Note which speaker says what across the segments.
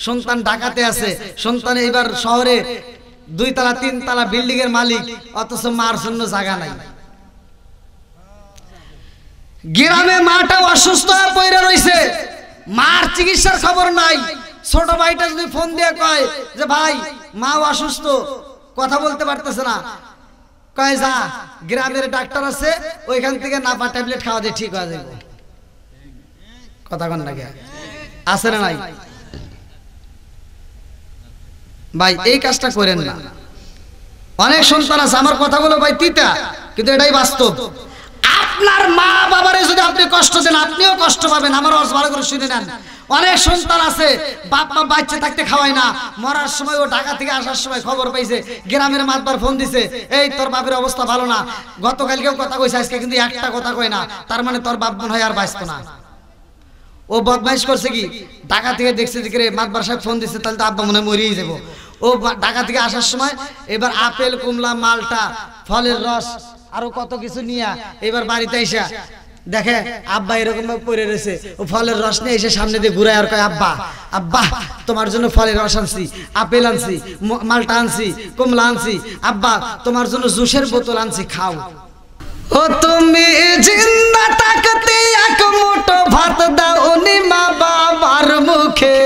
Speaker 1: সন্তান ঢাকাতে আছে, সন্তান এইবার শহরে 2 তলা 3 তলা বিল্ডিং এর মালিক, অথচ মার জন্য জায়গা নাই। গ্রামে মাটা অসুস্থ হয়ে পড়ে রইছে, মার চিকিৎসার খবর নাই। ছোট ভাইটা যদি ফোন দিয়ে কয় যে ভাই মা অসুস্থ, কথা বলতে পারতেছে না, কয় যা গ্রামের ডাক্তার আছে, ওইখান থেকে নাপা ট্যাবলেট খাওয়া দিয়ে ঠিক হয়ে যাবে। কথা কন না কে আছে না নাই? ভাই এই কাজটা করেন না। অনেক সন্তান আছে, আমার কথাগুলো ভাই তিতা, কিন্তু এটাই বাস্তব। আপনার মা বাবারে যদি আপনি কষ্ট দেন, আপনিও কষ্ট পাবেন। আমার ভালো করে শুনে নেন। অনেক সন্তান আছে বাপ মা বাচ্চা থাকতে খাওয়ায় না, মরার সময় ও ঢাকা থেকে আসার সময় খবর পাইছে, গ্রামের মাতবার ফোন দিছে, এই তোর বাপের অবস্থা ভালো না, গতকালকেও কথা কইছে, আজকে কিন্তু একটা কথা কয় না, তার মানে তোর বাপ মনে হয় আর বাঁচতো না। ও বদমাইশ করছে কি, ঢাকা থেকে দেখছে যে মাতবার সাহেব ফোন দিচ্ছে, তাহলে তো আব্বা মনে হয় মরিয়ে যাবো। ও ঢাকা থেকে আসার সময় এবার আপেল, কমলা, মালটা, ফলের রস আরো কত কিছু নিয়ে এবার বাড়িতে এসে দেখে আব্বা এরকম ভাবে পড়ে রয়েছে। ও ফলের রস নিয়ে এসে সামনে দিয়ে ঘুরায় আর কয়, আব্বা আব্বা তোমার জন্য ফলের রস আনছি, আপেল আনছি, মালটা আনছি, কমলা আনছি, আব্বা তোমার জন্য জুসের বোতল আনছি, খাও। ও তুমি জিন্দা থাকতে এক মুঠো ভাত দাওনি মা বাবার মুখে,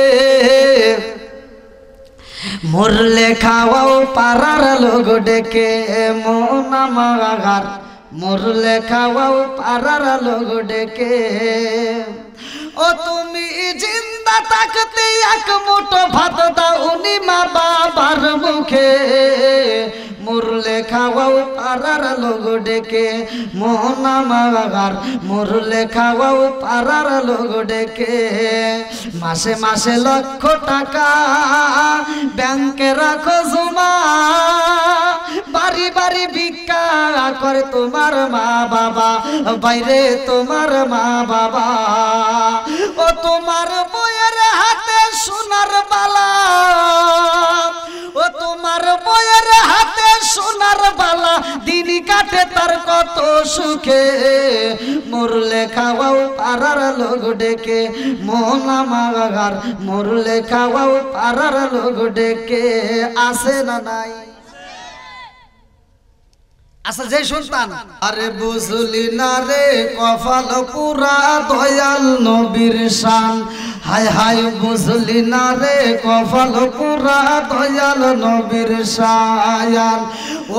Speaker 1: মরলে খাওয়াও পাড়ার লোক ডেকে, মন আমার মরলে খাওয়াও পাড়ার লোক ডেকে। ও তুমি জিন্দা থাকতে এক মুঠো ভাত দাওনি মা বাবার মুখে, মরলে খাওয়াও পাড়ার লোক ডেকে, মোহন আমার মরলে খাওয়াও পাড়ার লোক ডেকে। মাসে মাসে লক্ষ টাকা ব্যাংকে রাখো জমা, বাড়ি বাড়ি ভিক্ষা করে তোমার মা বাবা, বাইরে তোমার মা বাবা। ও তোমার বইয়ের হাতে সোনার বালা, ও তোমার বইয়ের হাতে সোনার বালা, দিন কাটে তার কত সুখে, মরলে খাওয়াও পাড়ার লোক ডেকে, মন আমার মরলে খাওয়াও পাড়ার লোক ডেকে। আছে না নাই? আচ্ছা যে সন্তান, আরে বুঝলি না রে কপাল পুরা দয়াল নবীর শান, হায় হায় বুঝলি না রে কপাল পুরা দয়াল নবীর শান।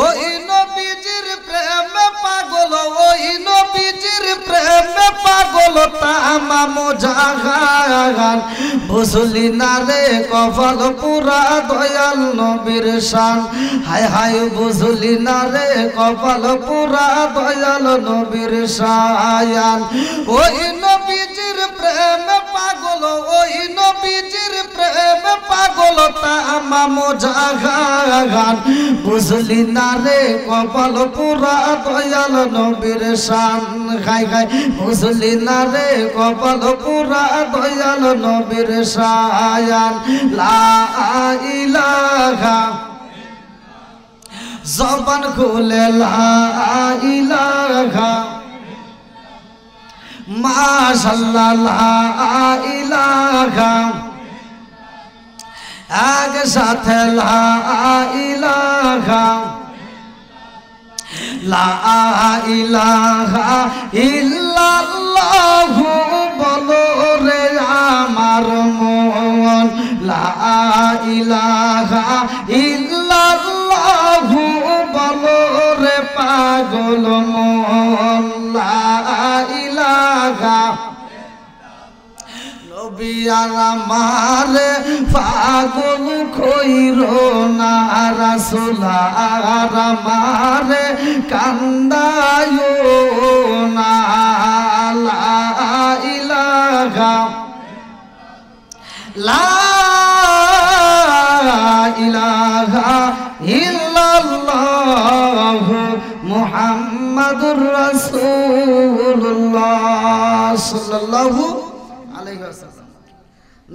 Speaker 1: ওই নবীজির প্রেমে পাগল, ওই নবীজির প্রেমে পাগল তামাম জাহান, বুঝলি না রে কপাল পুরা দয়াল নবীর শান, হায় হায় বুঝলি না রে কপাল পুরা দয়াল নবীর শান। ওই নবীজির প্রেমে পাগল, ওই নবীজির প্রেমে পাগল তামাম জাহান, বুঝলি না রে কপাল পুরা দয়াল নবীর শান, খাই খাই বুঝলি না রে কপাল পুরা দয়াল নবীর শান। লা ইলাহা জবান খুলে লা ইলাহা, মাশাআল্লাহ লা ইলাহা, এক সাথে লা ইলাহা, লা ইলাহা ইল্লাল্লাহু বলো রে আমার মন, লা ইলাহা ইল্লাল্লাহু বলো রে পাগল মন, লা ইলাহা নবী আমার পাগল কইরো না, রাসূল আমার কান্দায়ো না, লা ইলাহা লা ইলাহা ইল্লাল্লাহ মুহাম্মাদুর রাসূলুল্লাহ সাল্লাল্লাহু আলাইহি ওয়াসাল্লাম।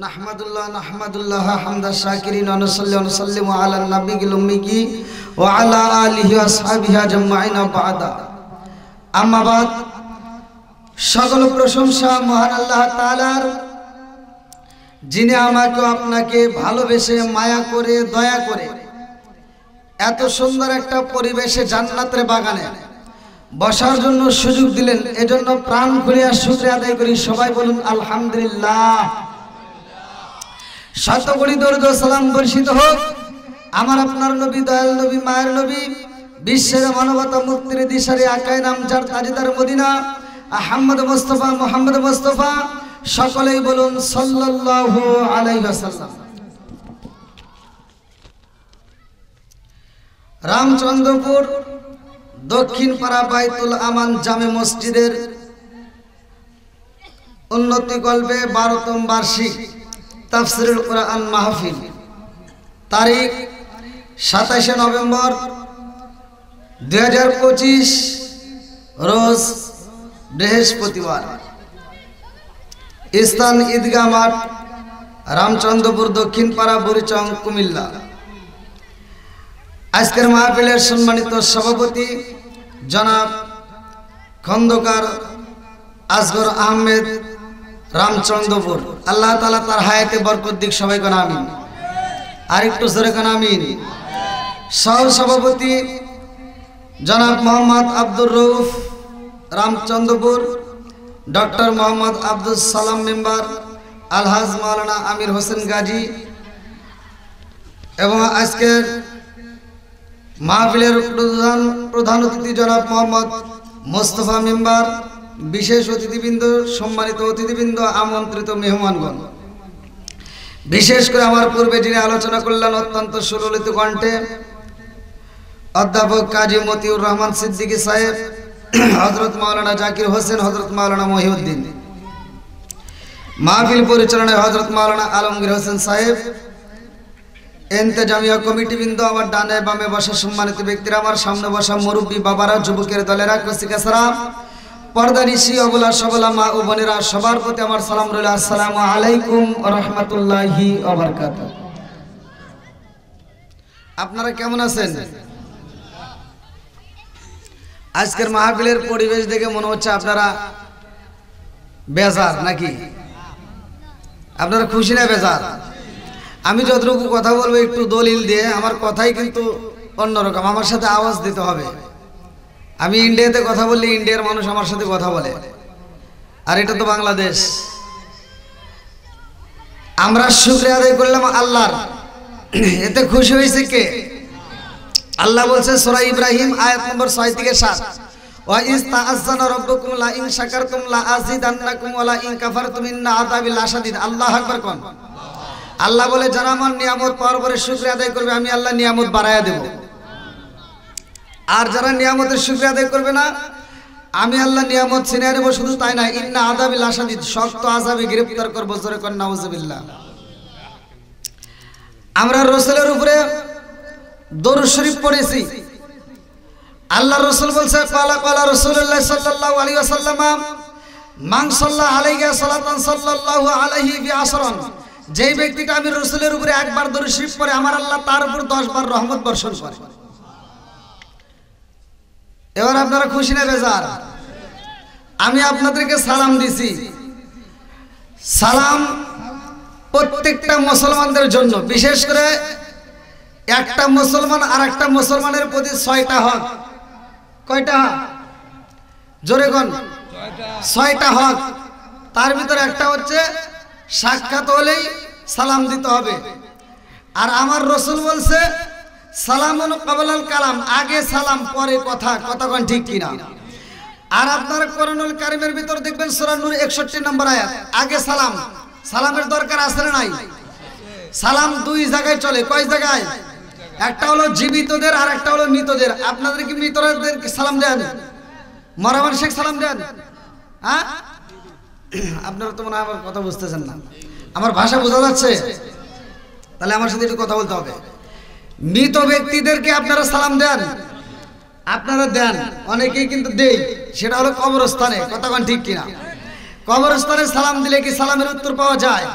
Speaker 1: নাহমাদুল্লাহ নাহমাদুল্লাহ হামদাশ শাকিরিন ওয়া নুসাল্লি ওয়া নুসাল্লিমু আলা নাবিয়িল উম্মি ওয়া আলা আলিহি ওয়া আসহাবিহি আজমাইন বা'দা। আম্মা বাদ, সকল প্রশংসা মহান আল্লাহ তাআলার, যিনি আমাকে আপনাকে ভালোবেসে মায়া করে দয়া করে এত সুন্দর একটা পরিবেশে জান্নাতের বাগানে বসার জন্য সুযোগ দিলেন, এজন্য প্রাণ খুলে শুকরিয়া আদায় করি। সবাই বলুন আলহামদুলিল্লাহ। শত কোটি দরুদ ও সালাম বর্ষিত হোক আমার আপনার নবী, দয়াল নবী, মায়ের নবী, বিশ্বের মানবতা মুক্তির দিশারি আকায় নাম যার তাজদার মদিনা আহমদ মুস্তাফা, মুহাম্মদ মুস্তাফা। সকলেই বলুন সাল্লাল্লাহু আলাইহি ওয়াসাল্লাম। রামচন্দ্রপুর দক্ষিণ পাড়া বাইতুল আমান জামে মসজিদের উন্নতি কল্পে 12তম বার্ষিক তাফসিরুল কোরআন মাহফিল, তারিখ 27শে নভেম্বর 2025, রোজ বৃহস্পতিবার। স্থান ঈদগাহ মাঠ, রামচন্দ্রপুর দক্ষিণ পাড়া, বুড়িচং, কুমিল্লা। আজকের মাহফিলের সম্মানিত সভাপতি জনাব খন্দকার আসগর আহমেদ, রামচন্দ্রপুর। আল্লাহ তাআলা তার হায়াতে বরকত দিক। সবাই কোন আমিন। আর একটু জোরে কোন আমিন। সহ সভাপতি জনাব মোহাম্মদ আব্দুর রউফ, রামচন্দ্রপুর। ডক্টর মোহাম্মদ আব্দুল সালাম মেম্বার, আলহাজ মাওলানা আমির হোসেন গাজী। এবং আজকের মাহফিলের প্রধান অতিথি জনাব মোহাম্মদ মোস্তফা মেম্বার, বিশেষ অতিথিবৃন্দ, সম্মানিত অতিথিবৃন্দ, আমন্ত্রিত মেহমানগণ। বিশেষ করে আমার পূর্বে যিনি আলোচনা করলেন অত্যন্ত সুললিত কণ্ঠে, অধ্যাপক কাজী মতিউর রহমান সিদ্দিকী সাহেব, হযরত মাওলানা জাকির হোসেন, হযরত মাওলানা মহিউদ্দিন। মাহফিল পরিচালনায় হযরত মাওলানা আলমগীর হোসেন সাহেব। ইন্তেজামিয়া কমিটিবৃন্দ, আমার ডানে বামে বসা সম্মানিত ব্যক্তিরা, আমার সামনে বসা মুরব্বী বাবারা, যুবকের দলেরা, কচিকাছারা, পর্দানিশি, অবলা সবলা মা ও বোনেরা, সবার প্রতি আমার সালাম রইল। আসসালামু আলাইকুম ওয়া রাহমাতুল্লাহি ওয়া বারাকাতুহু। আপনারা কেমন আছেন? আজকের মাহফিলের পরিবেশ দেখে মনে হচ্ছে আপনারা বেজার নাকি? আপনারা খুশি না বেজার? আমি যতটুকু কথা বলবো একটু দলিল দিয়ে, আমার কথাই কিন্তু অন্যরকম, আমার সাথে আওয়াজ দিতে হবে। আমি ইন্ডিয়াতে কথা বললে ইন্ডিয়ার মানুষ আমার সাথে কথা বলে, আর এটা তো বাংলাদেশ। আমরা শুকরিয়া আদায় করলাম আল্লাহর, এতে খুশি হয়েছে কে? আল্লাহ বলছে সূরা ইব্রাহিম আয়াত নম্বর 6 থেকে 7, ওয়া ইজ তাআজ্জানা রাব্বুকুম লা ইন শাকারতুম লা আযিদান্নাকুম ওয়া লা ইন কাফারতুম ইন্না আযাবি লাশাদীদ। আল্লাহু আকবার কোন। আল্লাহ বলে যারা আমার নিয়ামত পাওয়ার পরে শুকরিয়া আদায় করবে, আমি আল্লাহ নিয়ামত বাড়ায়া দেব। আর যারা নিয়ামতের শুকরিয়া আদায় করবে না, আমি আল্লাহ নিয়ামত ছিনিয়ে নেব। শুধু তাই না, ইন্না আযাবি লাশাদীদ, শক্ত আযাবে গ্রেফতার করব। জোরে কোন নাউযুবিল্লাহ। আমরা রাসূলের উপরে দরুদ শরীফ পড়েছি। আল্লাহর রাসূল বলছে ক্বালা ক্বালা রাসূলুল্লাহ সাল্লাল্লাহু আলাইহি ওয়াসাল্লাম মান সাল্লা আলাইহি সালাতান সাল্লাল্লাহু আলাইহি বিআশরান। যেই ব্যক্তিটা আমি রাসূলের উপরে একবার দরুদ শরীফ পড়ে, আমার আল্লাহ তার উপর 10 বার রহমত বর্ষণ করে। এবার আপনারা খুশি না বেজার? আমি আপনাদেরকে সালাম দিছি। সালাম প্রত্যেকটা মুসলমানদের জন্য, বিশেষ করে একটা মুসলমান আর একটা মুসলমানের প্রতি 6টা হক। কয়টা হক? জোরে কোন। 6টা হক। তার ভিতরে একটা হচ্ছে সাক্ষাৎ হলেই সালাম দিতে হবে। আর আমার রাসূল বলছে সালামুন ক্বাবলাল কালাম, আগে সালাম পরে কথা। কথা কোন ঠিক কিনা? আর আপনারা কোরআনুল কারীমের ভিতর দেখবেন সূরা নূর 61 নম্বর আয়াত, আগে সালাম। সালামের দরকার আছে না নাই? সালাম 2 জায়গায় চলে। কয় জায়গায়? একটা হলো জীবিতদের আর একটা হলো মৃতদের। আপনাদের কি মৃতদের সালাম দেন? মরা মানুষকে সালাম দেন? হ্যাঁ, আপনারা তো মনে হয় আমার কথা বুঝতেছেন না। আমার ভাষা বোঝা যাচ্ছে? তাহলে আমার সাথে একটু কথা বলতে হবে। মৃত ব্যক্তিদেরকে আপনারা সালাম দেন? আপনারা দেন, অনেকেই কিন্তু দেই, সেটা হলো কবরস্থানে। কথা কোন ঠিক কিনা? কবরস্থানে সালাম দিলে কি সালামের উত্তর পাওয়া যায়?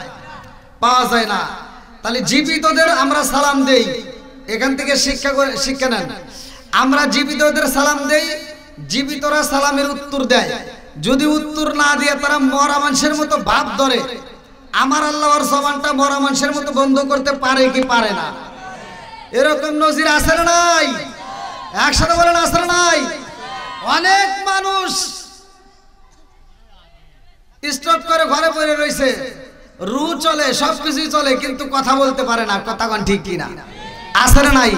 Speaker 1: পাওয়া যায় না। তাহলে জীবিতদের আমরা সালাম দেই, এখান থেকে শিক্ষা নেন। আমরা জীবিতদের সালাম দেই, জীবিতরা সালামের উত্তর দেয়। যদি উত্তর না দিয়ে তারা মরা মানুষের মতো ভাব ধরে, আমার আল্লাহ ওর জবানটা মরা মানুষের মতো বন্ধ করতে পারে কি পারে না? এরকম নজির আছে না নাই? একসাথে বলেন আছে না নাই? অনেক মানুষ স্টপ করে ঘরে পড়ে রয়েছে, রু চলে, সবকিছুই চলে, কিন্তু কথা বলতে পারে না। কথা কোন ঠিক কিনা? আছে না নাই?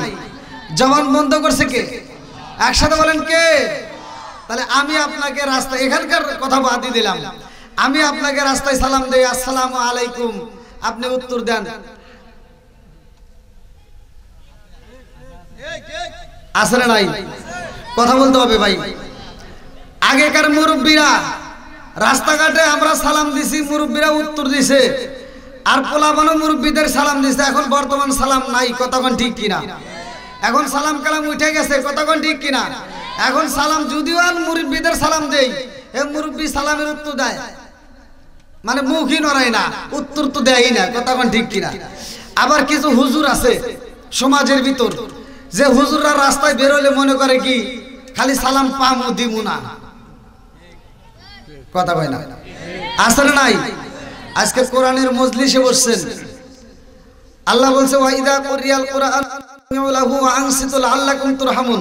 Speaker 1: জবান বন্ধ করছে কে? একসাথে বলেন কে? তাহলে আমি আপনাকে রাস্তায়, এখানকার কথা বাদই দিলাম, আমি আপনাকে রাস্তায় সালাম দেই, আসসালামু আলাইকুম, আপনি উত্তর দেন, আছে না নাই? কথা বলতে হবে ভাই। আগেকার মুরব্বীরা রাস্তাঘাটে আমরা সালাম দিছি, মুরব্বীরা উত্তর দিছে, আর পোলাপানও মুরব্বীদের সালাম দিছে। এখন বর্তমান সালাম নাই। কতক্ষণ ঠিক কিনা? এখন সালাম কালাম উঠে গেছে। কতক্ষণ ঠিক কিনা? এখন সালাম যদিও আর মুরব্বীদের সালাম দেই, এ মুরব্বী সালামের উত্তর দেয়, মানে মুখই নড়ায় না, উত্তর তো দেয়ই না। কতক্ষণ ঠিক কিনা? আবার কিছু হুজুর আছে সমাজের ভিতর, যে হুজুররা রাস্তায় বেরোলে মনে করে কি খালি সালাম পামু দিমু না। কথা কয় না? আসলে নাই? আজকে কোরআনের মজলিসে বসছেন, আল্লাহ বলছে ওয়াইদা কুরিয়াল কুরআন লাহু ওয়া আনসিতু লাআল্লাকুম তুরহামুন,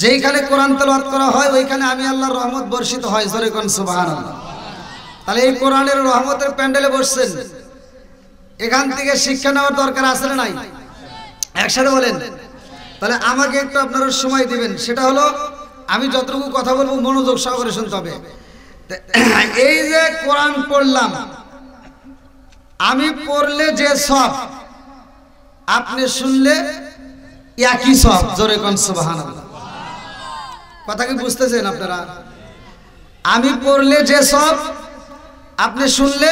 Speaker 1: যেইখানে কোরআন তেলাওয়াত করা হয় ওইখানে আমি আল্লাহর রহমত বর্ষিত হয়। জোরে কোন সুবহানাল্লাহ। তাহলে এই কোরআনের রহমতের প্যান্ডেলে বসছেন, এখান থেকে শিক্ষা নেওয়ার দরকার আছে না নাই? একসাথে বলেন। তাহলে আমাকে একটু আপনারা সময় দিবেন, সেটা হলো আমি যতটুকু কথা বলবো মনোযোগ সহকারে শুনতে হবে। এই যে কোরআন পড়লাম, আমি পড়লে যে সব, আপনি শুনলে একই সব। জোরে কোন সুবহানাল্লাহ। কথা কি বুঝতেছেন আপনারা? আমি পড়লে যে সব, আপনি শুনলে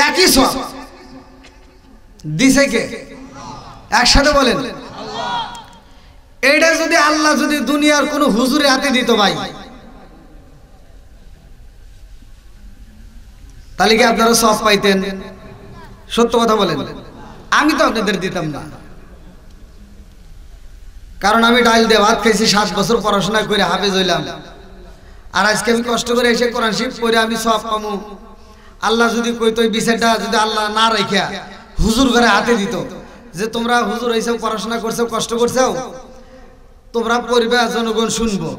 Speaker 1: একই সব। দিছে কে? একসাথে বলেন। এইটা যদি আল্লাহ যদি দুনিয়ার কোন হুজুরে হাতে দিত ভাই, তাহলে কি আপনারা সব পাইতেন? সত্য কথা বলেন। আমি তো আপনাদের দিতাম না, কারণ আমি ডাইল দিয়ে ভাত খাইছি, 7 বছর পড়াশোনা করে হাফেজ হইলাম, আর আজকে আমি কষ্ট করে এসে কোরআন শরীফ পড়ে আমি সব পামু। আল্লাহ যদি কইতো এই বিষয়টা যদি আল্লাহ না রাখিয়া হুজুর ঘরে হাতে দিত, যে তোমরা হুজুর হইছো, পড়াশোনা করছো, কষ্ট করছো, তোমরা পড়বে, জনগণ শুনবো,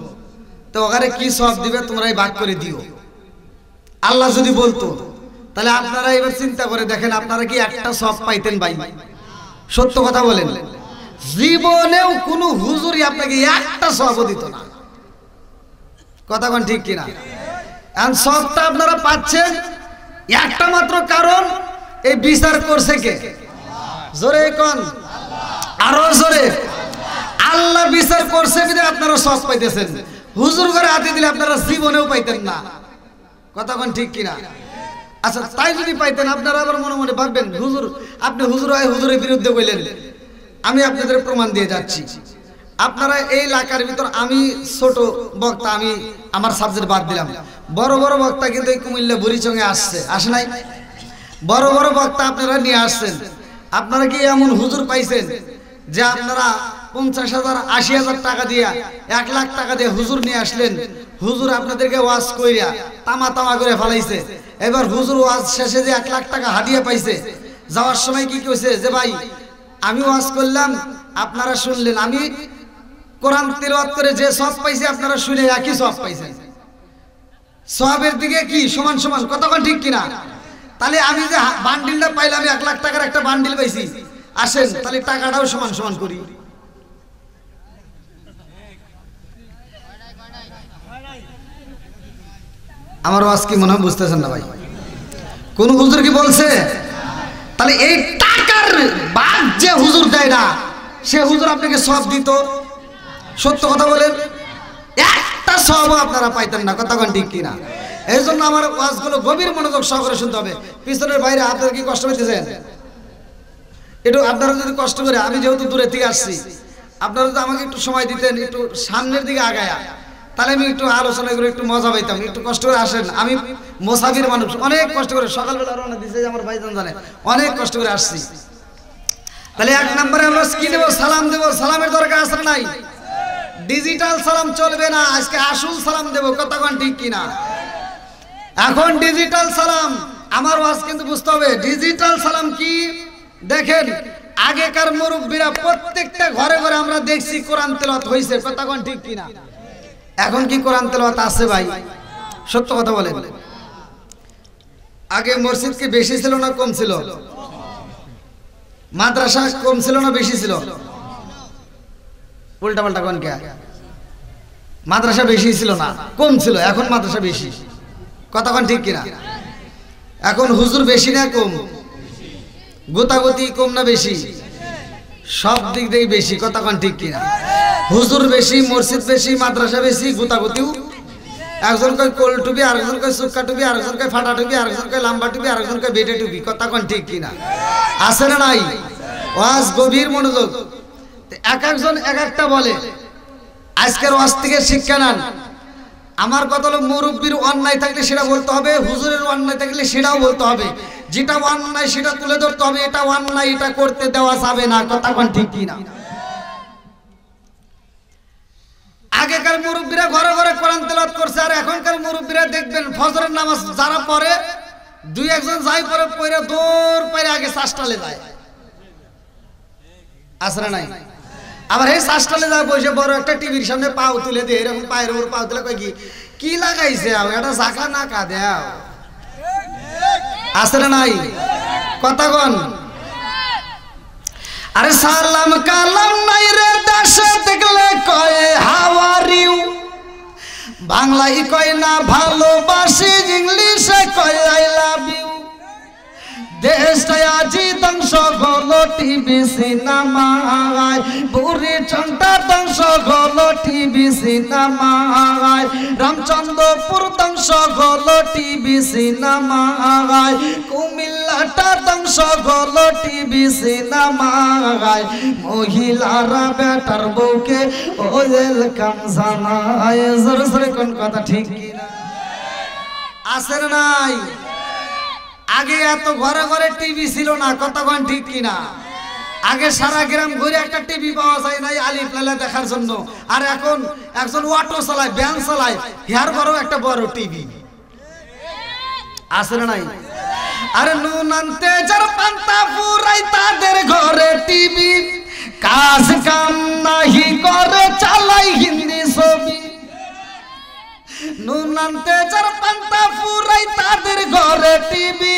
Speaker 1: তো ওখানে কি সব দিবে তোমরাই ভাগ করে দিও, আল্লাহ যদি বলতো, তাহলে আপনারা এবার চিন্তা করে দেখেন, আপনারা কি একটা সব পাইতেন ভাই? সত্য কথা বলেন। জীবনেও কোন হুজুরই আপনাকে একটা সবও দিত না। কথা কোন ঠিক কিনা? এখন সবটা আপনারা পাচ্ছেন একটা মাত্র কারণ, এই বিচার করছে কে? জোরে কোন, আরো জোরে। আল্লাহ বিচার করছে বিধে আপনারা সব পাইতেছেন। হুজুর ঘরে হাতে দিলে আপনারা জীবনেও পাইতেন না। কথা কোন ঠিক কিনা? আচ্ছা, তাই যদি পাইতেন, আপনারা আবার মনে মনে ভাববেন হুজুর, আপনি হুজুর হয় হুজুরের বিরুদ্ধে বললেন। আমি আপনাদের প্রমাণ দিয়ে যাচ্ছি। আপনারা এই এলাকার ভিতর, আমি ছোট বক্তা, আমি আমার সাবজেক্ট বাদ দিলাম, বড় বড় বক্তা কিন্তু এই কুমিল্লা বুড়িচঙ্গে আসছে, আসে নাই? বড় বড় বক্তা আপনারা নিয়ে আসছেন। আপনারা কি এমন হুজুর পাইছেন যে আপনারা 50,000 80,000 টাকা দিয়া 1 লাখ টাকা দিয়ে হুজুর নিয়ে আসলেন, হুজুর আপনাদেরকে ওয়াজ কইরা তামা তামা করে ফেলাইছে, এবার হুজুর ওয়াজ শেষে যে 1 লাখ টাকা হাদিয়া পাইছে, যাওয়ার সময় কি কইছে যে ভাই আমি ওয়াজ করলাম, আপনারা শুনলেন, আমি কোরআন তেলাওয়াত করে যে সব পাইছে আপনারা শুনে একই সব পাইছেন। সওয়াবের দিকে কি সমান সমান। কতক্ষণ ঠিক কিনা? তাহলে আমি যে বান্ডিলটা পাইলাম, 1 লাখ টাকার একটা বান্ডিল পাইছি, আসেন তাহলে টাকাটাও সমান সমান করি। আমার ওয়াজ কি মনে হয় বুঝতেছেন না ভাই? কোন হুজুর কি বলছে? তাহলে এই টাকার বাদ যে হুজুর দেয় না, সে হুজুর আপনাকে সব দিত? সত্য কথা বলেন, একটা সব আপনারা পাইতেন না। কতক্ষণ ঠিক কিনা? এই জন্য আমার ওয়াজগুলো গভীর মনোযোগ সহকারে শুনতে হবে। পিছনের বাইরে আপনারা কি কষ্ট পেতেছেন? একটু আপনারা যদি কষ্ট করে, আমি যেহেতু দূরে থেকে আসছি, আপনারা যদি আমাকে একটু সময় দিতেন, একটু সামনের দিকে আগায়া, তাহলে আমি একটু আলোচনা করে একটু মজা পাইতাম। একটু কষ্ট করে আসেন, আমি মুসাফির মানুষ, অনেক কষ্ট করে সকালবেলা রওনা দিয়েছে, আমার ভাইজান জানে, অনেক কষ্ট করে আসছি। তাহলে 1 নম্বরে আমরা কি দেবো? সালাম দেবো। সালামের দরকার আছে নাই? ডিজিটাল সালাম চলবে না, আজকে আসল সালাম দেবো। কতক্ষণ ঠিক কিনা? এখন ডিজিটাল সালাম আমার ওয়াজ কিন্তু বুঝতে হবে ডিজিটাল সালাম কি। দেখেন আগেকার মুরব্বীরা প্রত্যেকটা ঘরে ঘরে আমরা দেখছি কোরআন তেলাওয়াত হইছে, কথা কোন ঠিক কিনা? এখন কি কোরআন তেলাওয়াত আছে ভাই? সত্য কথা বলেন। আগে মসজিদ কি বেশি ছিল না কম ছিল? মাদ্রাসা কম ছিল না বেশি ছিল? উল্টা পাল্টা কোন কে? মাদ্রাসা বেশি ছিল না কম ছিল, এখন মাদ্রাসা বেশি, কথা কোন ঠিক কিনা? এখন হুজুর বেশি না কম? গোতাগতি কম না বেশি? সব দিক দিয়ে বেশি, কথা কোন ঠিক কিনা? হুজুর বেশি, মসজিদ বেশি, মাদ্রাসা বেশি, গোতাগতিও। একজন কয় কোল টুপি, আরেকজন কয় সুক্কা টুপি, আরেকজন কয় ফাটা টুপি, আরেকজন কয় লম্বা টুপি, আরেকজন কয় বেটে টুপি, কথা কোন ঠিক কিনা? আছে না নাই? ওয়াজ গভীর মনোযোগ। এক একজন এক একটা বলে। আজকের ওয়াজ থেকে শিক্ষা নেন। আমার কথা হলো মুরব্বীর অন্যায় থাকলে সেটা বলতে হবে, হুজুরের অন্যায় থাকলে সেটাও বলতে হবে। যেটা অন্যায় সেটা তুলে ধরতে হবে, এটা অন্যায় এটা করতে দেওয়া যাবে না, কথা কোন ঠিক কিনা? আগেকার মুরব্বীরা ঘরে ঘরে কোরআন তেলাওয়াত করছে, আর এখনকার মুরব্বীরা দেখবেন ফজরের নামাজ যারা পড়ে দুই একজন যাই পরে পড়ে দৌড় পড়ে আগে শ্বাসটালে যায়, আসরা নাই? আবার এই শ্বাসটালে যায় বসে বড় একটা টিভির সামনে পাও তুলে দিয়ে এরকম পায়ের উপর পাও তুলে কয় কি লাগাইছে এটা জাকা না কা দেও, আসরা নাই? কথা কোন? আরে সালাম কালাম নাই রে দেশে দেখলে কয় হাউ আর ইউ, বাংলায় কয় না ভালোবাসি, ইংলিশে কয় আই লাভ ইউ। দেশটা আজি ধ্বংস হলো টিভি সিনেমায়, বুড়ি চন্টা ধ্বংস হলো টিভি সিনেমায়, রামচন্দ্রপুর ধ্বংস হলো টিভি সিনেমায়, কুমিল্লাটা ধ্বংস হলো টিভি সিনেমায়। মহিলারা বেটার বউকে ওয়েলকাম জানায়, জোরে জোরে কোন কথা ঠিক কিনা? আছে না নাই? আগে এত ঘরে ঘরে টিভি ছিল না, কথা কোন ঠিক কিনা? আগে সারা গ্রাম ঘুরে একটা টিভি পাওয়া যায় নাই আলিফ লালা দেখার জন্য, আর এখন একজন অটো চালায়, ভ্যান চালায়, হেয়ার বড় একটা বড় টিভি, আছে না নাই? আরে নুন আনতে যার পান্তা ফুরাই তাদের ঘরে টিভি, কাজ কাম নাহি করে চালাই হিন্দি ছবি। নুন আনতে যার পান্তা ফুরাই তাদের ঘরে টিভি,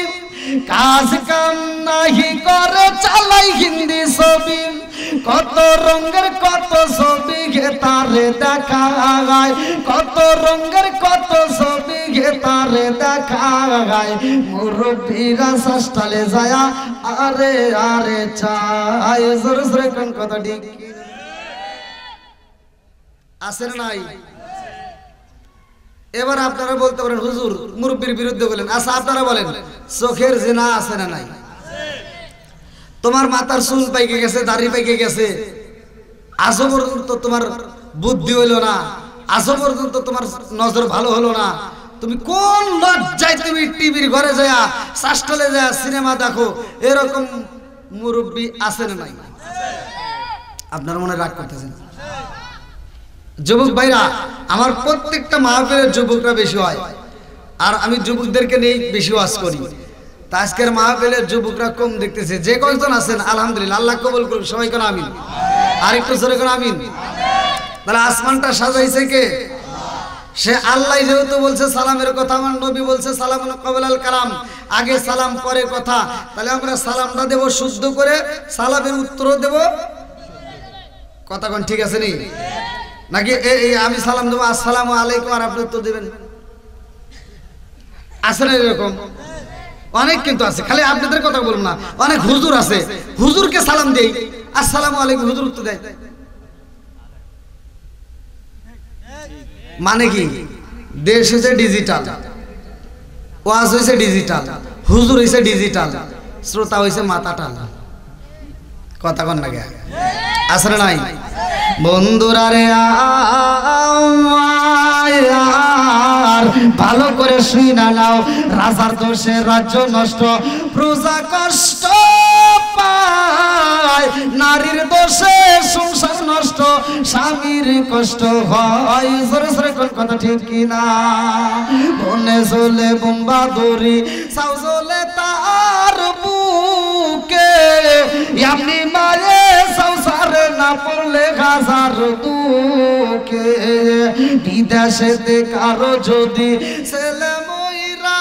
Speaker 1: কাজ কাম নাহি করে চালাই হিন্দি ছবি। কত রঙের কত ছবি গে তারে দেখায়, কত রঙের কত ছবি গে তারে দেখায়। মুরব্বীরা শ্বাসটালে যায়া আরে আরে চাই, জোরে জোরে কোন কথা ঠিক আছে না নাই? এবার আপনারা বলতে পারেন হুজুর মুরব্বীর বিরুদ্ধে বলেন, আচ্ছা আপনারা বলেন চোখের জিনা আছে না নাই? তোমার মাথার চুল পাইকে গেছে, দাড়ি পাইকে গেছে, আজও পর্যন্ত তোমার বুদ্ধি হইল না, আজও পর্যন্ত তোমার নজর ভালো হলো না, তুমি কোন লজ্জায় তুমি টিভির ঘরে যায়া শ্বাসটালে যায়া সিনেমা দেখো? এরকম মুরব্বী আছে না নাই? আপনারা মনে রাগ করতেছেন? যুবক ভাইরা, আমার প্রত্যেকটা মাহফিলের যুবকরা বেশি হয়, আর আমি যুবকদেরকে নিয়ে বেশি ওয়াজ করি। তা আজকের মাহফিলের যুবকরা কম দেখতেছে। যে কয়েকজন আছেন আলহামদুলিল্লাহ, আল্লাহ কবুল করুন, সবাই কোন আমিন, আর একটু জোরে কোন আমিন। তাহলে আসমানটা সাজাইছে কে? সে আল্লাহ। যেহেতু বলছে সালামের কথা, আমার নবী বলছে সালামুন ক্বাবলাল কালাম, আগে সালাম পরে কথা। তাহলে আমরা সালামটা দেব শুদ্ধ করে, সালামের উত্তরও দেব, কথা কোন ঠিক আছে নি? নাকি আমি সালাম দেবো আসসালামু আলাইকুম আর আপনি উত্তর দেবেন? আছে না এরকম? অনেক কিন্তু আছে, খালি আপনাদের কথা বলুন না। অনেক হুজুর আছে, হুজুরকে সালাম দেই আসসালামু আলাইকুম, হুজুর উত্তর দেয়। মানে কি? দেশ হয়েছে ডিজিটাল, ওয়াজ হয়েছে ডিজিটাল, হুজুর হয়েছে ডিজিটাল, শ্রোতা হয়েছে মাথাটাল, কথা কন না গে? আসলে নাই? বন্ধুরা রে ভালো করে শুনা নাও, রাজার দোষে রাজ্য নষ্ট, প্রজা কষ্ট পায়, নারীর দোষে সংসার নষ্ট, স্বামীর কষ্ট হয়। জোরে জোরে কোন কথা ঠিক কিনা? বনে চলে বোম্বা দড়ি সাউজলে তার বুকে এমনি মায়ে সংসারে না পড়লে হাজার দুকে বিদেশেতে কারো যদি ছেলে মইরা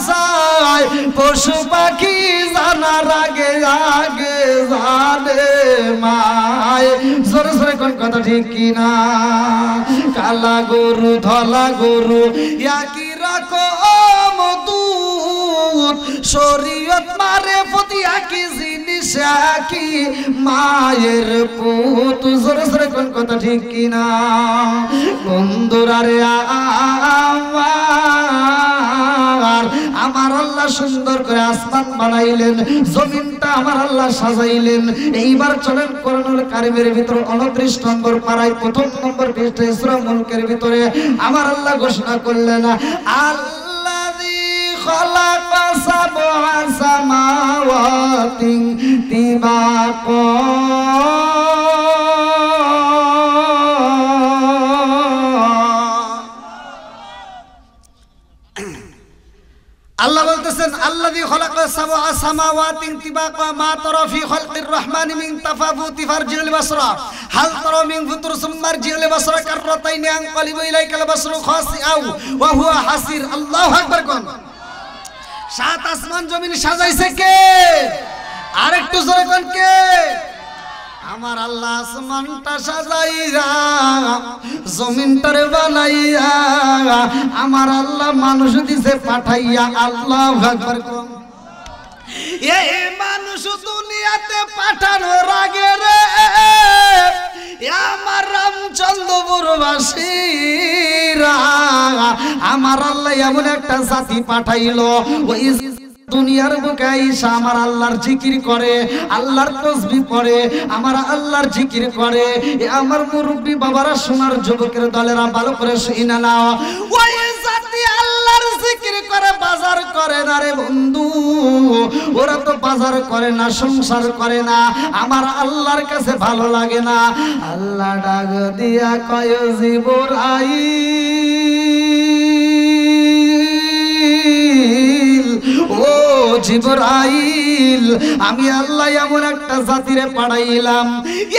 Speaker 1: যায় পশু পাখি জানার আগে আগে জানে মায় জোরে জোরে কোন কথা ঠিক কিনা কালা গরু ধলা গরু একই রকম দুধ শরীয়ত মারে প্রতি একই জিনিস একই মায়ের পুত জোরে জোরে কোন কথা ঠিক কিনা বন্ধুরা রে আমার আল্লাহ সুন্দর করে আসমান বানাইলেন জমিনটা আমার আল্লাহ সাজাইলেন এইবার চলেন কোরআনুল কারীমের ভিতর 29 নম্বর পারায় প্রথম নম্বর পৃষ্ঠা সূরা মুলকের ভিতরে আমার আল্লাহ ঘোষণা করলেন আল্লাযী খালাকা সাবআ সামাওয়াতিন তিবাকা আল্লাহ বলতেছেন আল্লাযী খালাকা সাবআ সামাওয়াতিন তিবাকা মা তারা ফি খালকির রহমানি মিন তাফাউতি ফারজিল বাসরা হাল তারা মিন ফুতুর সুমারজিল বাসরা কাররাতাইনি আনকালিবু ইলাইকাল বাসরু খাসিআউ ওয়া হুয়া হাসির আল্লাহু আকবার কোন সাত আসমান জমিন সাজাইছে কে আরেকটু জোরে কোন কে আমার আল্লাহ আসমানটা সাজাইয়া জমিনটারে বানাইয়া আমার আল্লাহ মানুষ দিছে পাঠাইয়া আল্লাহু আকবার কোন এই মানুষ দুনিয়াতে পাঠানোর আগে রে আমার রামচন্দ্রপুরবাসীরা আমার আল্লাহ এমন একটা জাতি পাঠাইলো ওই দুনিয়ার বুকে আইসা আমার আল্লাহর জিকির করে আল্লাহর তাসবিহ পড়ে আমার আল্লাহর জিকির করে আমার মুরব্বি বাবারা সোনার যুবকের দলেরা ভালো করে শুনে নাও ওই জাতি আল্লাহর জিকির করে বাজার করে না রে বন্ধু ওরা তো বাজার করে না সংসার করে না আমার আল্লাহর কাছে ভালো লাগে না আল্লাহ ডাক দিয়া কয় জিবরাইল ও জিবরাইল আমি আল্লাহ এমন একটা জাতিরে পাঠাইলাম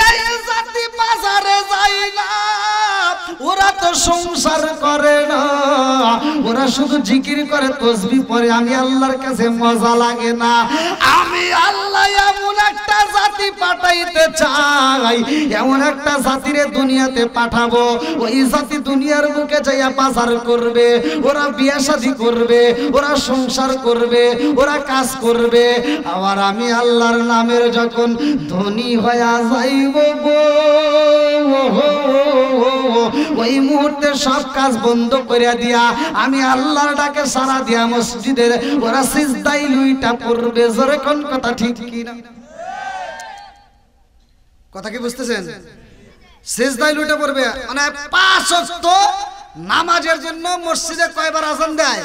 Speaker 1: এই জাতি বাজারে যায় না ওরা তো সংসার করে না ওরা শুধু জিকির করে তাসবিহ পড়ে আমি আল্লাহর কাছে মজা লাগে না আমি আল্লাহ এমন একটা জাতি পাঠাইতে চাই এমন একটা জাতিরে দুনিয়াতে পাঠাবো ওই জাতি দুনিয়ার বুকে যাইয়া বাজার করবে ওরা বিয়ে শাদী করবে ওরা সংসার করবে ওরা কাজ করবে আবার আমি আল্লাহর নামের যখন ধনী হয়ে যাইব গো ওই মুহূর্তে সব কাজ বন্ধ করে দিয়া আমি আল্লাহর ডাকে সারা দিয়া মসজিদের ওরা সিজদায় লুইটা পড়বে জোরে কোন কথা ঠিক কি না কথা কি বুঝতেছেন সিজদায় লুইটা পড়বে মানে 5 ওয়াক্ত নামাজের জন্য মসজিদে কয়বার আযান দেয়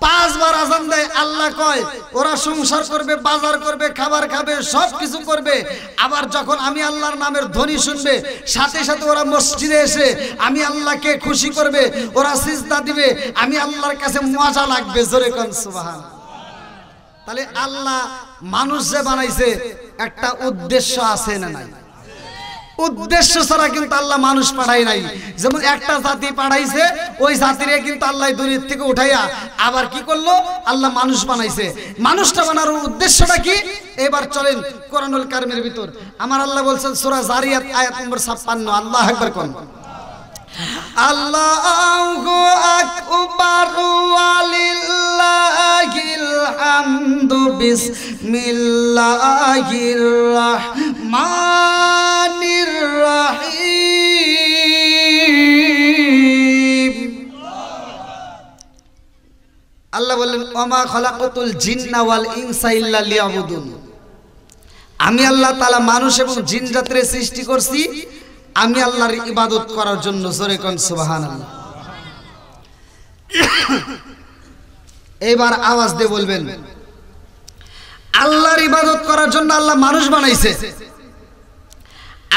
Speaker 1: 5 বার আযান দেয় আল্লাহ কয় ওরা সংসার করবে বাজার করবে খাবার খাবে সব কিছু করবে আবার যখন আমি আল্লাহর নামের ধ্বনি শুনবে সাথে সাথে ওরা মসজিদে এসে আমি আল্লাহকে খুশি করবে ওরা সিজদা দিবে আমি আল্লাহর কাছে মজা লাগবে জোরে কোন সুবহানাল্লাহ তাহলে আল্লাহ মানুষ যে বানাইছে একটা উদ্দেশ্য আছে না নাই উদ্দেশ্য ছাড়া কিন্তু আল্লাহ মানুষ পাঠায় নাই যেমন একটা জাতি পাঠাইছে ওই জাতিরে কিন্তু আল্লাহ দুনিয়া থেকে উঠাইয়া আবার কি করলো আল্লাহ মানুষ বানাইছে মানুষটা বানানোর উদ্দেশ্যটা কি এবার চলেন কোরআনুল কারীমের ভিতর আমার আল্লাহ বলছেন সূরা জারিয়াত আয়াত নম্বর 56 আল্লাহু আকবার কোন আল্লাহু আকবার ওয়ালিল্লাহিল হামদু বিসমিল্লাহির রাহমানির রাহিম আল্লাহ বললেন ওমা খালাকাতুল জিন্না ওয়াল ইনসা ইল্লা লিয়াবুদুন আমি আল্লাহ তাআলা মানুষ এবং জিন জাতির সৃষ্টি করছি আমি আল্লাহর ইবাদত করার জন্য জোরে কোন সুবহানাল্লাহ এবার আওয়াজ দিয়ে বলবেন আল্লাহর ইবাদত করার জন্য আল্লাহ মানুষ বানাইছে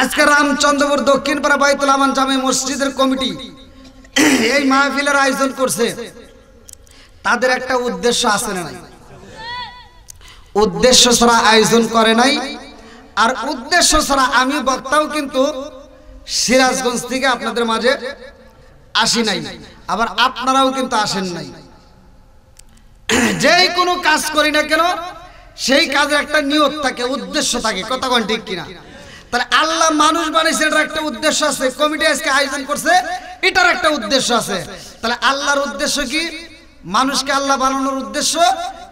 Speaker 1: আজকে রামচন্দ্রপুর দক্ষিণপাড়া বাইতুল আমান জামে মসজিদের কমিটি এই মাহফিলের আয়োজন করছে তাদের একটা উদ্দেশ্য আছে না নাই? উদ্দেশ্য ছাড়া আয়োজন করে নাই। আর উদ্দেশ্য ছাড়া আমি বক্তাও কিন্তু সিরাজগঞ্জ থেকে আপনাদের মাঝে আসি নাই, আবার আপনারাও কিন্তু আসেন নাই। যেই কোনো কাজ করি না কেন সেই কাজের একটা নিয়ত থাকে, উদ্দেশ্য থাকে, কথা কোন ঠিক কিনা? তাহলে আল্লাহ মানুষ বানাইছে, এটার একটা উদ্দেশ্য আছে। কমিটি আজকে আয়োজন করছে, এটার একটা উদ্দেশ্য আছে। তাহলে আল্লাহর উদ্দেশ্য কি? মানুষকে আল্লাহ বানানোর উদ্দেশ্য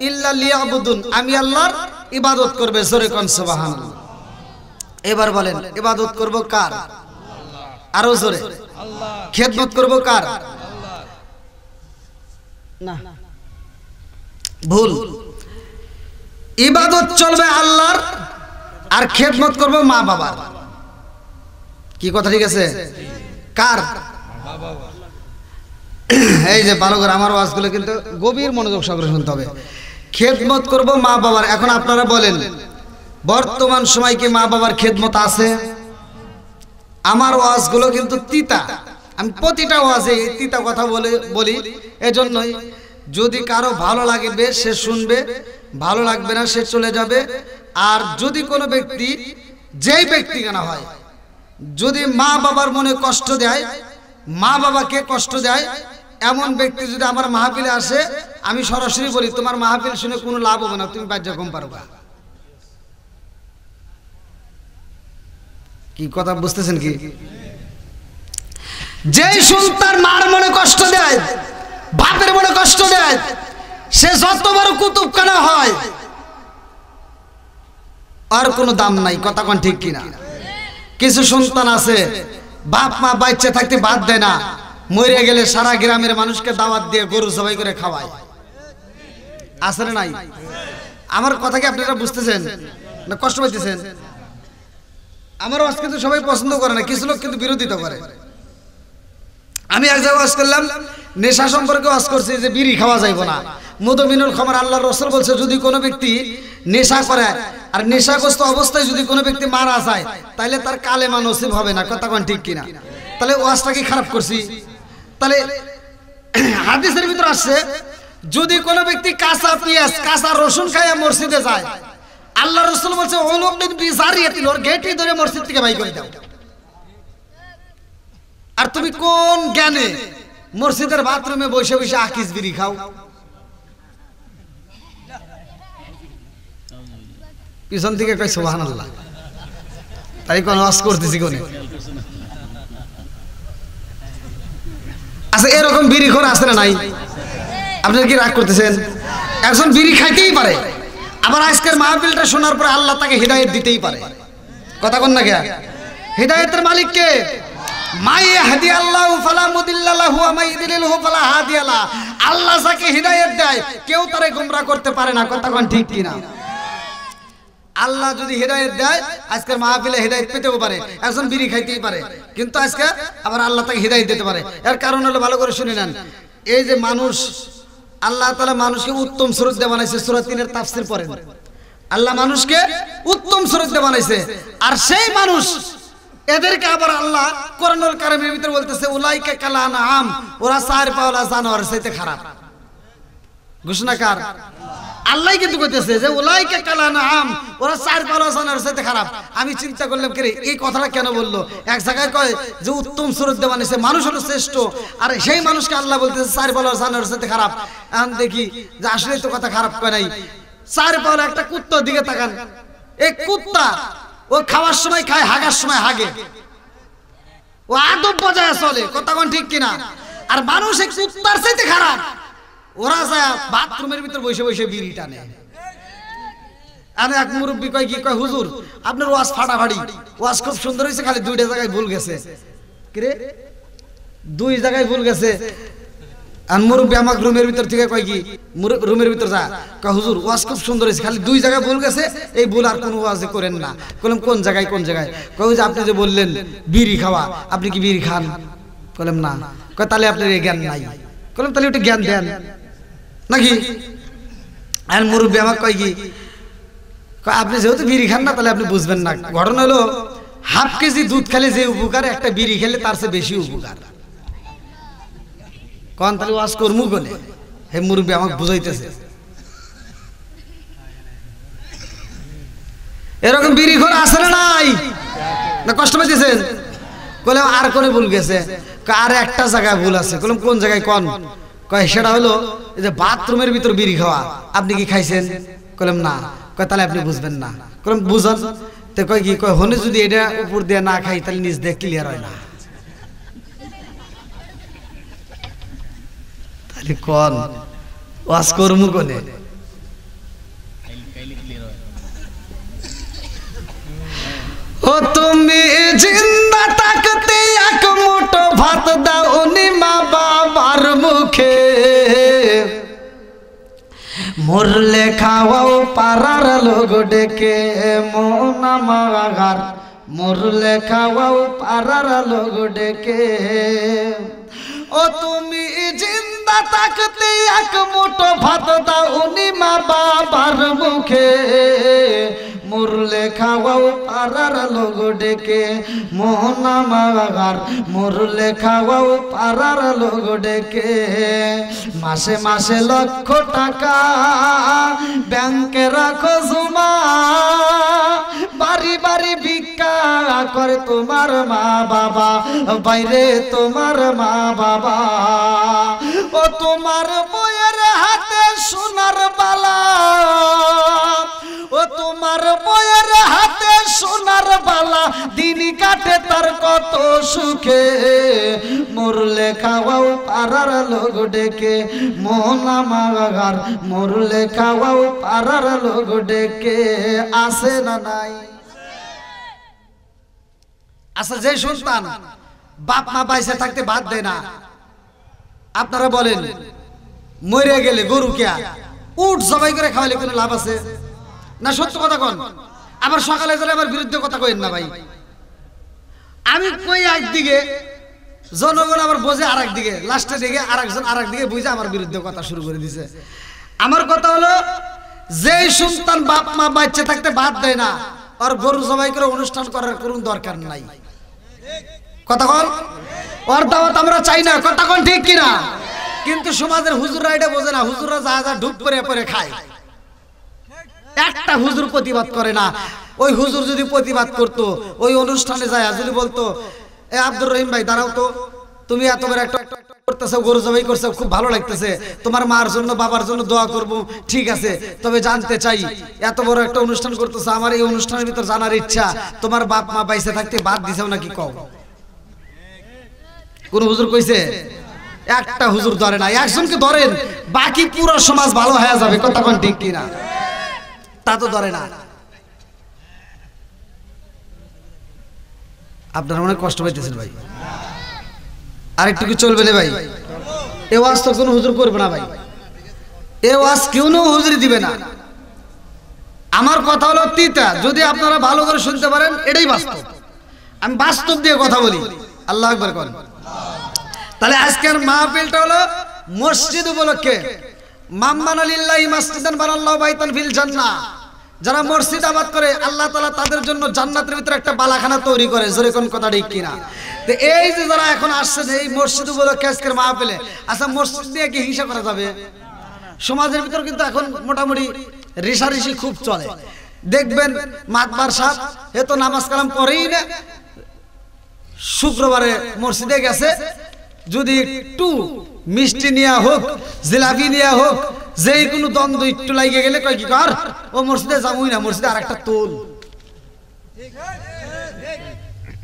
Speaker 1: ইল্লা লিয়াবুদুন, আমি আল্লাহর ইবাদত করবে। জোরে কোন সুবহানাল্লাহ। এবার বলেন ইবাদত করব কার? আরো জোরে। খেদমত করব কার? না, ভুল। ইবাদত চলবে আল্লাহর, আর খেদমত করব মা বাবার। কি কথা ঠিক আছে? কার? এই যে ভালো করে আমার ওয়াজগুলো কিন্তু গভীর মনোযোগ সহকারে শুনতে হবে। খেদমত করব মা বাবার। এখন আপনারা বলেন, বর্তমান সময় কি মা বাবার খেদমত আছে? আমার ওয়াজগুলো কিন্তু তিতা, আমি প্রতিটা ওয়াজে তিতা কথা বলি। এজন্যই যদি কারো ভালো লাগবে সে শুনবে, ভালো লাগবে না সে চলে যাবে। আর যদি কোনো ব্যক্তি, যেই ব্যক্তি কেন হয়, যদি মা বাবার মনে কষ্ট দেয়, মা বাবাকে কষ্ট দেয়, এমন ব্যক্তি যদি আমার মাহফিলে আসে, আমি সরাসরি বলি তোমার মাহফিল শুনে কোনো লাভ হবে না, তুমি বাজ্যা কম পারবা। কি কথা বুঝতেছেন কি? যেই সন্তান মার মনে কষ্ট দেয়, বাপের মনে কষ্ট দেয়, সে যত বড় কুতুবখানা হয় আর কোনো দাম নাই, কথা কোন ঠিক কিনা? কিছু সন্তান আছে বাপ মা বাচ্চা থাকতে বাদ দেয় না, মরে গেলে সারা গ্রামের মানুষকে দাওয়াত দিয়ে গরু জবাই করে খাওয়ায়। আছে না নাই? আমার কথা কি আপনারা বুঝতেছেন না কষ্ট পাইতেছেন? আমার ওয়াজ কিন্তু সবাই পছন্দ করে না, কিছু লোক কিন্তু বিরোধিতা করে। আমি এক জায়গায় ওয়াজ করলাম, নেশা সম্পর্কে ওয়াজ করছি যে বিড়ি খাওয়া যাইব না, মদমিনুল খামার। আল্লাহর রাসূল বলছে যদি কোনো ব্যক্তি নেশা করে আর নেশাগ্রস্ত অবস্থায় যদি কোনো ব্যক্তি মারা যায়, তাহলে তার কালেমা নসিব হবে না, কথা কোন ঠিক কিনা? তাহলে ওয়াজটা কি খারাপ করছি? তাহলে হাদিসের ভিতর আসছে যদি কোনো ব্যক্তি কাঁচা পেঁয়াজ কাঁচা রসুন খাইয়া মসজিদে যায়, আল্লাহ রাসূল বলছে অনুকদিন বিজারিয়াতিন, ওর গেটই ধরে মসজিদ থেকে বাইর করে দাও। আর তুমি কোন জ্ঞানে মসজিদের বাথরুমে বসে বসে আকিস বিড়ি খাও? পিছন থেকে কই সুবহানাল্লাহ, তাই কোন ওয়াজ করতেছি কোনে? আচ্ছা এরকম বিড়িখোর আছে না নাই? আপনারা কি রাগ করতেছেন? একজন বিড়ি খাইতেই পারে, আবার আজকের মাহফিলটা শোনার পরে আল্লাহ তাকে হিদায়াত দিতেই পারে, কথা কোন না? কে হিদায়াতের মালিক? কে? মাই ইয়াহদিয়াল্লাহু ফালা মুদিল্লা লাহু ওয়া মাই ইউদ্লিলহু ফালা হাদিয়া লা। আল্লাহ যাকে হিদায়াত দেয় কেউ তারে গোমরা করতে পারে না, কথা কোন ঠিক কিনা? আল্লাহ যদি হিদায়াত দেয়, আজকের মাহফিলে হিদায়াত পেতেও পারে, একজন বিড়ি খাইতেই পারে, কিন্তু আজকে আবার আল্লাহ তাকে হিদায়াত দিতে পারে। এর কারণ হলো, ভালো করে শুনে নেন, এই যে মানুষ, আল্লাহ তাআলা মানুষকে উত্তম সুরত দিয়ে বানাইছে। সূরা ৩ এর তাফসীর পড়েন, আল্লাহ মানুষকে উত্তম সুরত দিয়ে বানাইছে। আর সেই মানুষ, এদেরকে আবার আল্লাহ কোরআনুল কারীমের ভিতর বলতেছে উলাইকা কাল আনআম, ওরা চার পাওলা জানোয়ার চাইতে খারাপ। ঘোষণাকার আল্লাহ কিন্তু কইতেছে যে উলাইকা কাল আনআম, ওরা চার পাওলা জানোয়ার চাইতে খারাপ। আমি চিন্তা করলাম কে এই কথাটা কেন বললো? এক জায়গায় কয় যে উত্তম সুরত দিয়ে বানাইছে, মানুষ হলো শ্রেষ্ঠ, আর সেই মানুষকে আল্লাহ বলতেছে চার পাওলা জানোয়ার চাইতে খারাপ। এখন দেখি যে আসলে তো কথা খারাপ কয় নাই। চার পাওলা একটা কুত্তার দিকে তাকান, এই কুত্তা ও খাওয়ার সময় খায়, হাগার সময় হাগে, ও আদব বজায় চলে, কথা কোন ঠিক কিনা? আর মানুষ এক কুত্তার চাইতে খারাপ, ওরা যায় বাথরুমের ভিতর বসে বসে বিড়ি টানে। আর এক মুরব্বী কয় কি, কয় হুজুর আপনার ওয়াজ ফাটাফাটি, ওয়াজ খুব সুন্দর হয়েছে, খালি দুইটা জায়গায় ভুল গেছে। কিরে দুই জায়গায় ভুল গেছে? আর মুরব্বী আমাকে রুমের ভিতর থেকে কয় কি, রুমের ভিতর যা, কয় হুজুর ওয়াজ খুব সুন্দর হয়েছে, খালি দুই জায়গায় ভুল গেছে, এই ভুল আর কোনো ওয়াজে করেন না। বললাম কোন জায়গায় কোন জায়গায়? কয় যে আপনি যে বললেন বিড়ি খাওয়া, আপনি কি বিড়ি খান? বললাম না। কয় তাহলে আপনার এই জ্ঞান নাই। বললাম তাহলে একটু জ্ঞান দেন নাকি? আর মুরব্বী আমাকে কয় কি, আপনি যেহেতু বিড়ি খান না তাহলে আপনি বুঝবেন না। ঘটনা হলো হাফ কেজি দুধ খেলে যে উপকার, একটা বিড়ি খেলে তার চেয়ে বেশি উপকার। কোন তাহলে ওয়াজ করমু কোনে? হে মুরব্বী আমাকে বুঝাইতেছে এরকম বিড়িখোর আছে না নাই না কষ্ট পাইতেছেন কইলাম আর কোন ভুল গেছে আর একটা জায়গায় ভুল আছে কইলাম কোন জায়গায় কোন কয় সেটা হলো এই যে বাথরুমের ভিতর বিড়ি খাওয়া আপনি কি খাইছেন কইলাম না কয় তাহলে আপনি বুঝবেন না কইলাম বুঝান তো কয় কি কয় হনে যদি এটা উপর দিয়ে না খাই তাহলে নিচ দিয়ে ক্লিয়ার হয় না তাহলে কোন ওয়াজ করমু কোনে ও তুমি জিন্দা থাকতে এক মুঠো ভাত দাও নি মা বাবার মুখে মরলে খাওয়াও পাড়ার লোক ডেকে মন আমার মরলে খাওয়াও পাড়ার লোক ডেকে ও তুমি জিন্দা থাকতে এক মুঠো ভাত দাও নি মা বাবার মুখে মরলে খাওয়াও পাড়ার লোক ডেকে মোহন আমার মরলে খাওয়াও পাড়ার লোক ডেকে মাসে মাসে লক্ষ টাকা ব্যাংকে রাখো জমা বাড়ি বাড়ি ভিক্ষা করে তোমার মা বাবা বাইরে তোমার মা বাবা ও তোমার বইয়ের হাতে সোনার বালা ও তোমার বইয়ের হাতে সোনার বালা দিন কাটে তার কত সুখে মরলে খাওয়াও পাড়ার লোক ডেকে মোহন আমার মরলে খাওয়াও পাড়ার লোক ডেকে আসে না নাই আচ্ছা যে সন্তান বাপ মা বাইসে থাকতে বাদ দেয় না আপনারা বলেন মরে গেলে গরু কে উট জবাই করে খাওয়ালে কোনো লাভ আছে না সত্য কথা কোন আবার সকালে চলে আমার বিরুদ্ধে কথা কইেন না ভাই আমি কই একদিকে জনগণ আবার বোঝে আরেক দিকে লাস্টে দিকে আরেকজন আরেক দিকে বুঝে আমার বিরুদ্ধে কথা শুরু করে দিয়েছে আমার কথা হলো যেই সন্তান বাপ মা বাচ্চা থাকতে বাদ দেয় না আর গরু জবাই করে অনুষ্ঠান করার কোনো দরকার নাই কথা কোন ওর দাওয়াত আমরা চাই না কথা কোন ঠিক কিনা কিন্তু সমাজের হুজুররা এটা বোঝে না হুজুররা যা যা ঢুক করে পরে খায় একটা হুজুর প্রতিবাদ করে না ওই হুজুর যদি প্রতিবাদ করতো ওই অনুষ্ঠানে যায় যদি বলতো এ আব্দুর রহিম ভাই দাঁড়াও তো তুমি এত বড় একটা করতেছো গরু জবাই করছো খুব ভালো লাগতেছে তোমার মার জন্য বাবার জন্য দোয়া করব ঠিক আছে তবে জানতে চাই এত বড় একটা অনুষ্ঠান করতেছো আমার এই অনুষ্ঠানের ভিতর জানার ইচ্ছা তোমার বাপ মা বাইসে থাকতে বাদ দিছাও নাকি কও কোন হুজুর কইছে একটা হুজুর ধরে না একজনকে ধরেন বাকি পুরো সমাজ ভালো হয়ে যাবে কথা কোন ঠিক কিনা তা তো ধরে না আপনারা মনে কষ্ট পাইতেছেন ভাই আরেকটু কি চলবে না ভাই এ ওয়াজ তো কোনো হুজুর করবে না ভাই এ ওয়াজ কেউ হুজুরি দিবে না আমার কথা হলো তিতা যদি আপনারা ভালো করে শুনতে পারেন এটাই বাস্তব আমি বাস্তব দিয়ে কথা বলি আল্লাহু আকবার করেন তাহলে আজকের মাহফিলটা হলো মসজিদ উপলক্ষে মাম্মানা লিল্লাহি মাসজিদান বানাল্লাহু বাইতান ফিল জান্নাহ যারা মসজিদ আবাদ করে আল্লাহ তাআলা তাদের জন্য জান্নাতের ভিতরে একটা বালাখানা তৈরি করে জোরে কোন কথা ঠিক কিনা তো এই যে যারা এখন আসছে এই মসজিদ উপলক্ষে আজকের মাহফিলে আচ্ছা মসজিদ নিয়ে কি হিংসা করা যাবে সমাজের ভিতর কিন্তু এখন মোটামুটি রেশারেশি খুব চলে দেখবেন মাতবার সাহেব এ তো নামাজ কালাম পড়েই না শুক্রবারে মসজিদে গেছে যদি একটু মিষ্টি নিয়া হোক জিলাপি নিয়া হোক যেই কোনো দ্বন্দ্ব একটু লাগিয়ে গেলে কয় কি কর ও মসজিদে যাবই না মসজিদে আরেকটা তোল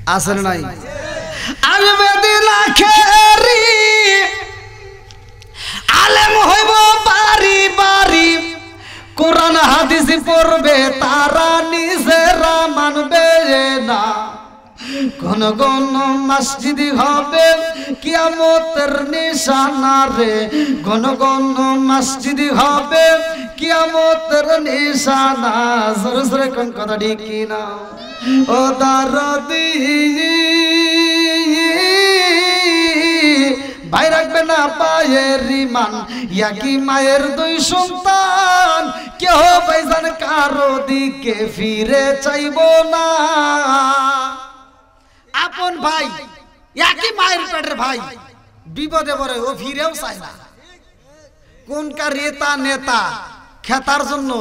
Speaker 1: আছে না নাই আলমে দিলা খেরি আলেম হইব বাড়ি বাড়ি কোরআন হাদিস পড়বে তারা নিজেরা মানবে না কোন কোন মসজিদ হবে কিয়ামতের নিশানা রে কোন কোন মসজিদ হবে কিয়ামতের নিশানা জোরে জোরে কোন কথা ঠিক কিনা ও দারদি ভাই রাখবে না পায়ের রিমান ইয়াকি মায়ের দুই সন্তান কেহ ভাইজান কারো দিকে ফিরে চাইবো না আপন ভাই একই মায়ের পেটের ভাই বিপদে পড়ে ও ফিরেও চায় না কোনকার নেতা খেতার জন্য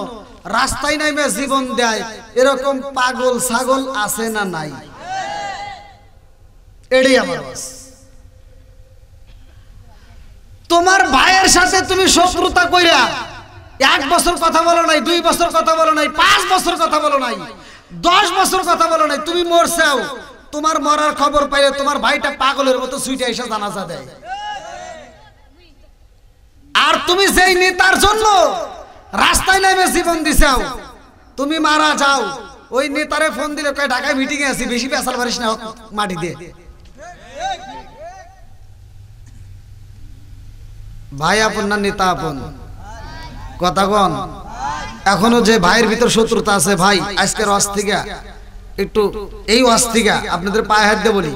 Speaker 1: রাস্তায় নামে জীবন দেয়, এরকম পাগল ছাগল আছে না নাই? এটাই আমার বাস। তোমার ভাইয়ের সাথে তুমি শত্রুতা কইরা 1 বছর কথা বলো নাই, 2 বছর কথা বলো নাই, 5 বছর কথা বলো নাই, 10 বছর কথা বলো নাই, তুমি মরছাও, তোমার মরার খবর পাইলে তোমার ভাইটা পাগলের মতো ছুটে এসে জানাজা দেয়। আর তুমি যেই নেতার জন্য রাস্তায় নেমে জীবন দিছাও, তুমি মারা যাও, ওই নেতারে ফোন দিলে কয় ঢাকায় মিটিং এ আছি, বেশি পেছাল পারিস না মাটি দিয়ে। ভাই আপন না নেতা আপন? কথা কন। এখনো যে ভাইয়ের ভিতর শত্রুতা আছে, ভাই আজকের ওয়াজ থেকে একটু এই ওয়াজ থেকে আপনাদের পায়ে হাত দিয়ে বলি,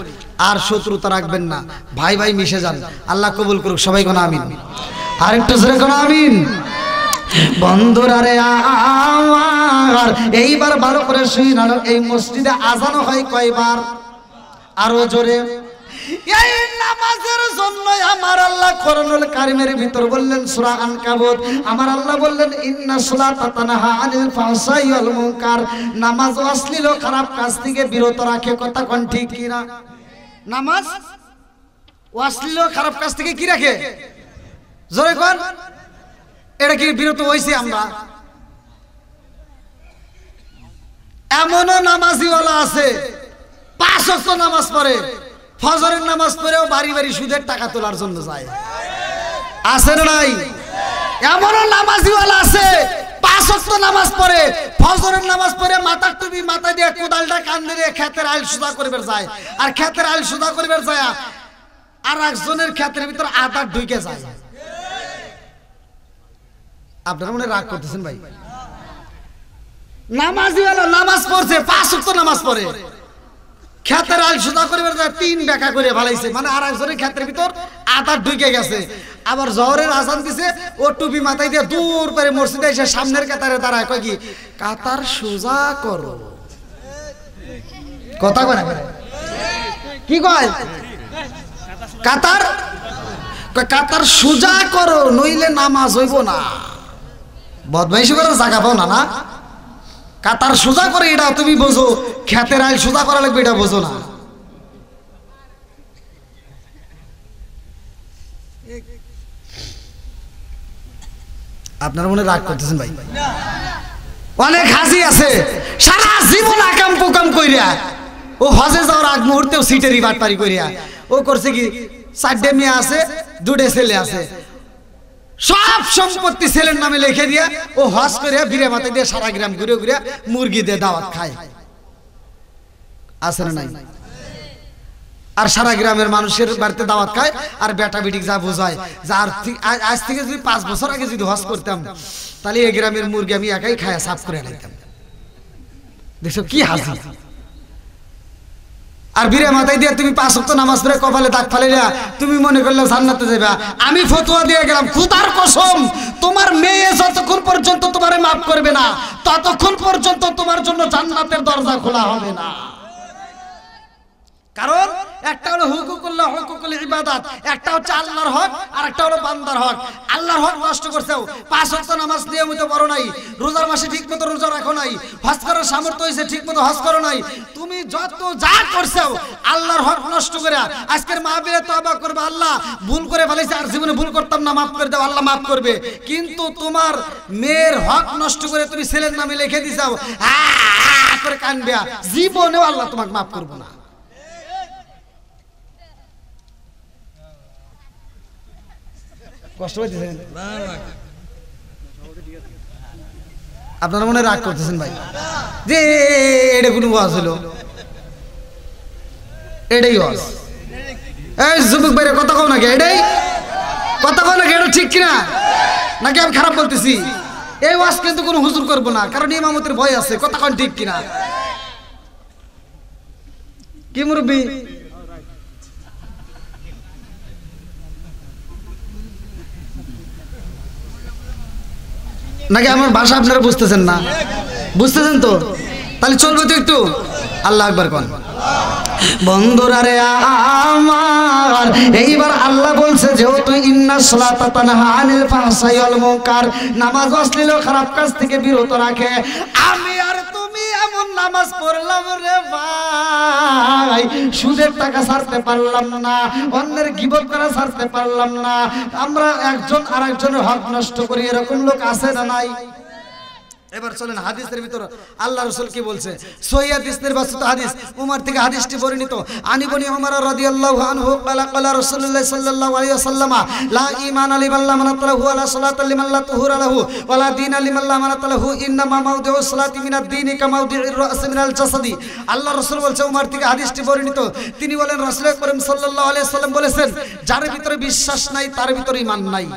Speaker 1: আর শত্রুতা রাখবেন না, ভাই ভাই মিশে যান। আল্লাহ কবুল করুক, সবাই কোন আমিন। আর একটু জোরে কোন আমিন। বন্ধুরা রে আমার এইবার ভালো করে শুই না, এই মসজিদে আজান হয় কয়বার? আরো জোরে। এই নামাজের জন্য আমার আল্লাহ কোরআনুল কারীমের ভিতর বললেন সূরা আনকাবুত, আমার আল্লাহ বললেন ইন্না সালাতা তানহা আনিল ফাহশাই ওয়াল মুনকার, নামাজ অশ্লীল ও খারাপ কাজ থেকে বিরত রাখে। কথা কোন ঠিক কি না? নামাজ অশ্লীল ও খারাপ কাজ থেকে কি রাখে? জোরে কোন। এটা কি বিরত হইছি আমরা? এমনও নামাজিওয়ালা আছে 5 ওয়াক্ত নামাজ পড়ে, ফজরের নামাজ পড়েও বাড়ি বাড়ি সুদের টাকা তোলার জন্য যায়। আছে না নাই? এমনও নামাজিওয়ালা আছে 5 ওয়াক্ত নামাজ পড়ে, ফজরের নামাজ পড়ে মাথার টুপি মাথা দিয়ে কোদালটা কান দিয়ে ক্ষেতের আইল সুদা করবে যায়, আর ক্ষেতের আইল সুদা করবে যায় আর একজনের ক্ষেতের ভিতর আদার ঢুকে যায়। আপনারা মনে রাগ করতেছেন ভাই? নামাজিওয়ালা নামাজ পড়ছে, 5 ওয়াক্ত নামাজ পড়ে, ক্ষেতের আল সুদা করবে 3 বেকা করে ভালাইছে, মানে আর একজনের ক্ষেতের ভিতর আদার ঢুকে গেছে। আবার জহরের আজান দিছে, ও টুপি মাথায় দিয়ে দূর করে মসজিদে এসে সামনের কাতারে দাঁড়ায়, কয় কি কাতার সোজা করো। কথা কয় না? কি কয়? কাতার কাতার সোজা করো, নইলে নামাজ হইব না। বদমাইশি করার জায়গা পাও না না? কাতার সোজা করে এটা তুমি বোঝো, ক্ষেতের আইল সোজা করা লাগবে এটা বোঝো না। আপনারা মনে রাগ করতেছেন ভাই? অনেক হাজি আছে সারা জীবন আকাম পোকাম কইরা, ও হজে যাওয়ার আগ মুহূর্তেও সিটেরই বাটপারি কইরা, ও করছে কি 4টে মেয়ে আছে, 2টে ছেলে আছে, সব সম্পত্তি ছেলের নামে লিখে দিয়া ও হজ করে বিরে মাথায় দিয়ে সারা গ্রাম ঘুরে ঘুরে মুরগি দিয়ে দাওয়াত খায়। আছে না নাই? আর সারা গ্রামের মানুষের বাড়িতে দাওয়াত খায়, আর বেটা বেটি যা বোঝায়, যার আজ থেকে যদি 5 বছর আগে যদি হজ করতাম, তাহলে এই গ্রামের মুরগি আমি একাই খায়া সাফ করে আনাইতাম। দেখছো কি হাজি? আর বিরে মাথায় দিয়ে তুমি 5 ওয়াক্ত নামাজ পড়ে কপালে দাগ ফালাইলা, তুমি মনে করলে জান্নাতে যাবে। আমি ফতোয়া দিয়ে গেলাম, খোদার কসম, তোমার মেয়ে যতক্ষণ পর্যন্ত তোমারে মাফ করবে না, ততক্ষণ পর্যন্ত তোমার জন্য জান্নাতের দরজা খোলা হবে না। কারণ একটা হলো হুকুকুল্লাহ, হুকুকুল ইবাদত, একটা হচ্ছে আল্লাহর হক, আর একটা হলো বান্দার হক। আল্লাহর হক নষ্ট করছেও, 5 ওয়াক্ত নামাজ নিয়মিত পড়ো নাই, রোজার মাসে ঠিকমতো রোজা রাখো নাই, হজ করার সামর্থ্য হয়েছে ঠিকমতো হজ করো নাই, তুমি যত যা করছেও আল্লাহর হক নষ্ট করে আজকের মাহফিলে তওবা করবে, আল্লাহ ভুল করে ফেলেছি, আর জীবনে ভুল করতাম না, মাফ করে দাও, আল্লাহ মাফ করবে। কিন্তু তোমার মেয়ের হক নষ্ট করে তুমি ছেলের নামে লিখে দিছাও, করে কানবে, জীবনেও আল্লাহ তোমাকে মাফ করবে না। কষ্ট পাইতেছেন? আপনারা মনে রাগ করতেছেন ভাই যে এটা কোনো ওয়াজ হলো? এটাই ওয়াজ। এই যুবক ভাইরা কথা কও নাকি? এটাই কথা কও নাকি? এটা ঠিক কিনা? নাকি আমি খারাপ বলতেছি? এই ওয়াজ কিন্তু কোনো হুজুর করবো না, কারণ ইমামতের ভয় আছে। কথা কন ঠিক কিনা? কি মুরব্বি? নাকি আমার ভাষা আপনারা বুঝতেছেন না? বুঝতেছেন তো? তাহলে চলবে তো একটু। আল্লাহ আকবার কোন। বন্ধুরা রে আমার এইবার আল্লাহ বলছে যেহেতু ইন্নাস সালাতা তানহা আনিল ফাহশাই ওয়াল মুনকার, নামাজ অশ্লীল ও খারাপ কাজ থেকে বিরত রাখে। আমি আর তুমি এমন নামাজ পড়লাম রে ভাই, সুদের টাকা ছাড়তে পারলাম না, অন্যের গীবত করা ছাড়তে পারলাম না, আমরা একজন আরেকজনের হক নষ্ট করি, এরকম লোক আছে না নাই? এবার চলেন হাদিসের ভিতর আল্লাহ রাসূল কি বলছে। সহিহ হাদিস নির্বাচিত হাদিস, উমর থেকে হাদিসটি বর্ণিত। আনি বনি উমর রাদিয়াল্লাহু আনহু ক্বালা ক্বালা রাসূলুল্লাহ সাল্লাল্লাহু আলাইহি ওয়াসাল্লাম লা ঈমান লিমান লা মানাত লাহু ওয়া লা সালাতা লিমান লা তুহুরা লাহু ওয়া লা দীন লিমান লা মানাত লাহু ইন্নামা মাওদিউস সালাতি মিনাদ দীনি কা মাওদিউর রাস মিনাল জাসাদি। আল্লাহ রাসূল বলছে, উমর থেকে হাদিসটি বর্ণিত, তিনি বলেন রাসূল করিম সাল্লাল্লাহু আলাইহি ওয়াসাল্লাম বলেছেন, যার ভিতরে বিশ্বাস নাই তার ভিতরে ঈমান নাই,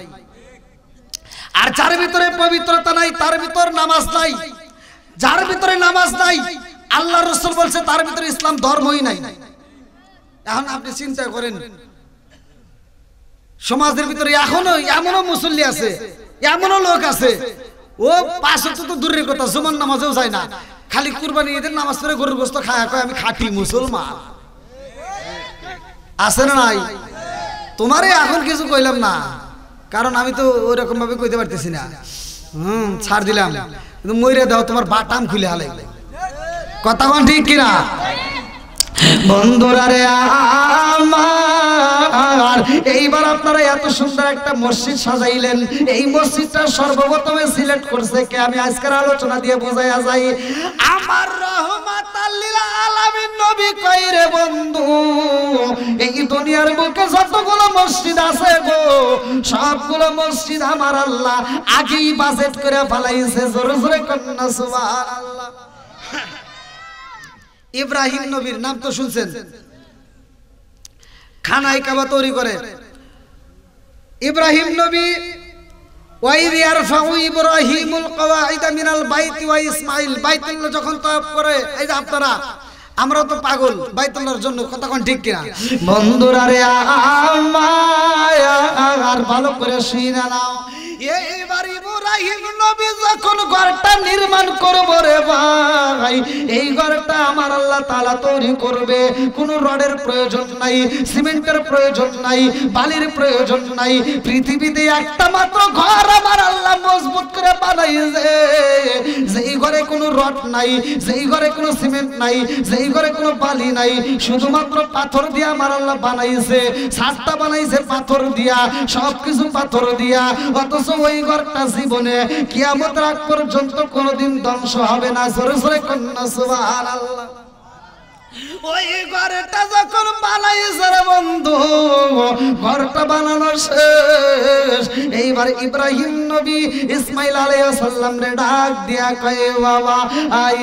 Speaker 1: আর যার ভিতরে পবিত্রতা নাই তার ভিতর নামাজ নাই, যার ভিতরে নামাজ নাই আল্লাহ রাসূল বলছে তার ভিতরে ইসলাম ধর্মই নাই। এখন আপনি চিন্তা করেন, সমাজের ভিতরে এখনো এমনও মুসল্লি আছে, এমনও লোক আছে, ও পাঁচ ওয়াক্ত তো দূরের কথা, জুমার নামাজেও যায় না, খালি কুরবানি ঈদের নামাজ পড়ে গরুর গোশত খায়, কয় আমি খাঁটি মুসলমান। আছে না নাই? তোমারে এখন কিছু কইলাম না, কারণ আমি তো ওইরকম ভাবে কইতে পারতেছি না। ছাড় দিলাম, কিন্তু মইরা দাও তোমার বাটাম খুলে হালে। কথা কোন ঠিক কিনা বন্ধুরা রে আমার? এইবার আপনারা এত সুন্দর একটা মসজিদ সাজাইলেন, এই মসজিদটা সর্বপ্রথমে সিলেক্ট করছে কে? আমি আজকের আলোচনা দিয়ে বোঝাইয়া যাই। আমার রহমাতাল লিল আলামিন নবী কই রে বন্ধু, এই দুনিয়ার বুকে যতগুলো মসজিদ আছে গো, সবগুলো মসজিদ আমার আল্লাহ আগেই বাজেট করে ফেলাইছে। জোরে জোরে কন্যা সুবহানাল্লাহ। ইব্রাহিম নবীর নাম তো শুনছেন, খানায় কাবা তৈরি করে ইব্রাহিম নবী। ওয়াইদ ইয়ারফাউ ইব্রাহিমুল কওয়াইদা মিনাল বাইতি ওয়া ইসমাঈল, বাইতুল্লাহ যখন তওয়াফ করে, এই যে আপনারা আমরা তো পাগল বাইতুল্লাহর জন্য, কথা কোন ঠিক কিনা বন্ধুরা রে আমার? ভালো করে শুনে নাও, এইবার ইব্রাহিম নবী যখন ঘরটা নির্মাণ করবে রে ভাই, এই ঘরটা আমার আল্লাহ তাআলা তৈরি করবে। কোনো রডের প্রয়োজন নাই, সিমেন্টের প্রয়োজন নাই, বালির প্রয়োজন নাই, পৃথিবীতে একটা মাত্র ঘর আমার আল্লাহ মজবুত করে বানাইছে, যেই ঘরে কোনো রড নাই, যেই ঘরে কোনো সিমেন্ট নাই, যেই ঘরে কোনো বালি নাই, শুধুমাত্র পাথর দিয়ে আমার আল্লাহ বানাইছে। ছাদটা বানাইছে পাথর দিয়া, সবকিছু পাথর দিয়া, অথচ ওই ঘরটা জীবনে কিয়ামত রাত পর্যন্ত কোনোদিন ধ্বংস হবে না। জোরে জোরে কন্যা সুবহানাল্লাহ। ওই ঘরটা যখন বানাইছে রে বন্ধু, ঘরটা বানানো শেষ, এইবার ইব্রাহিম নবী ইসমাইল আলাইহিস সালাম রে ডাক দিয়া কয়, বাবা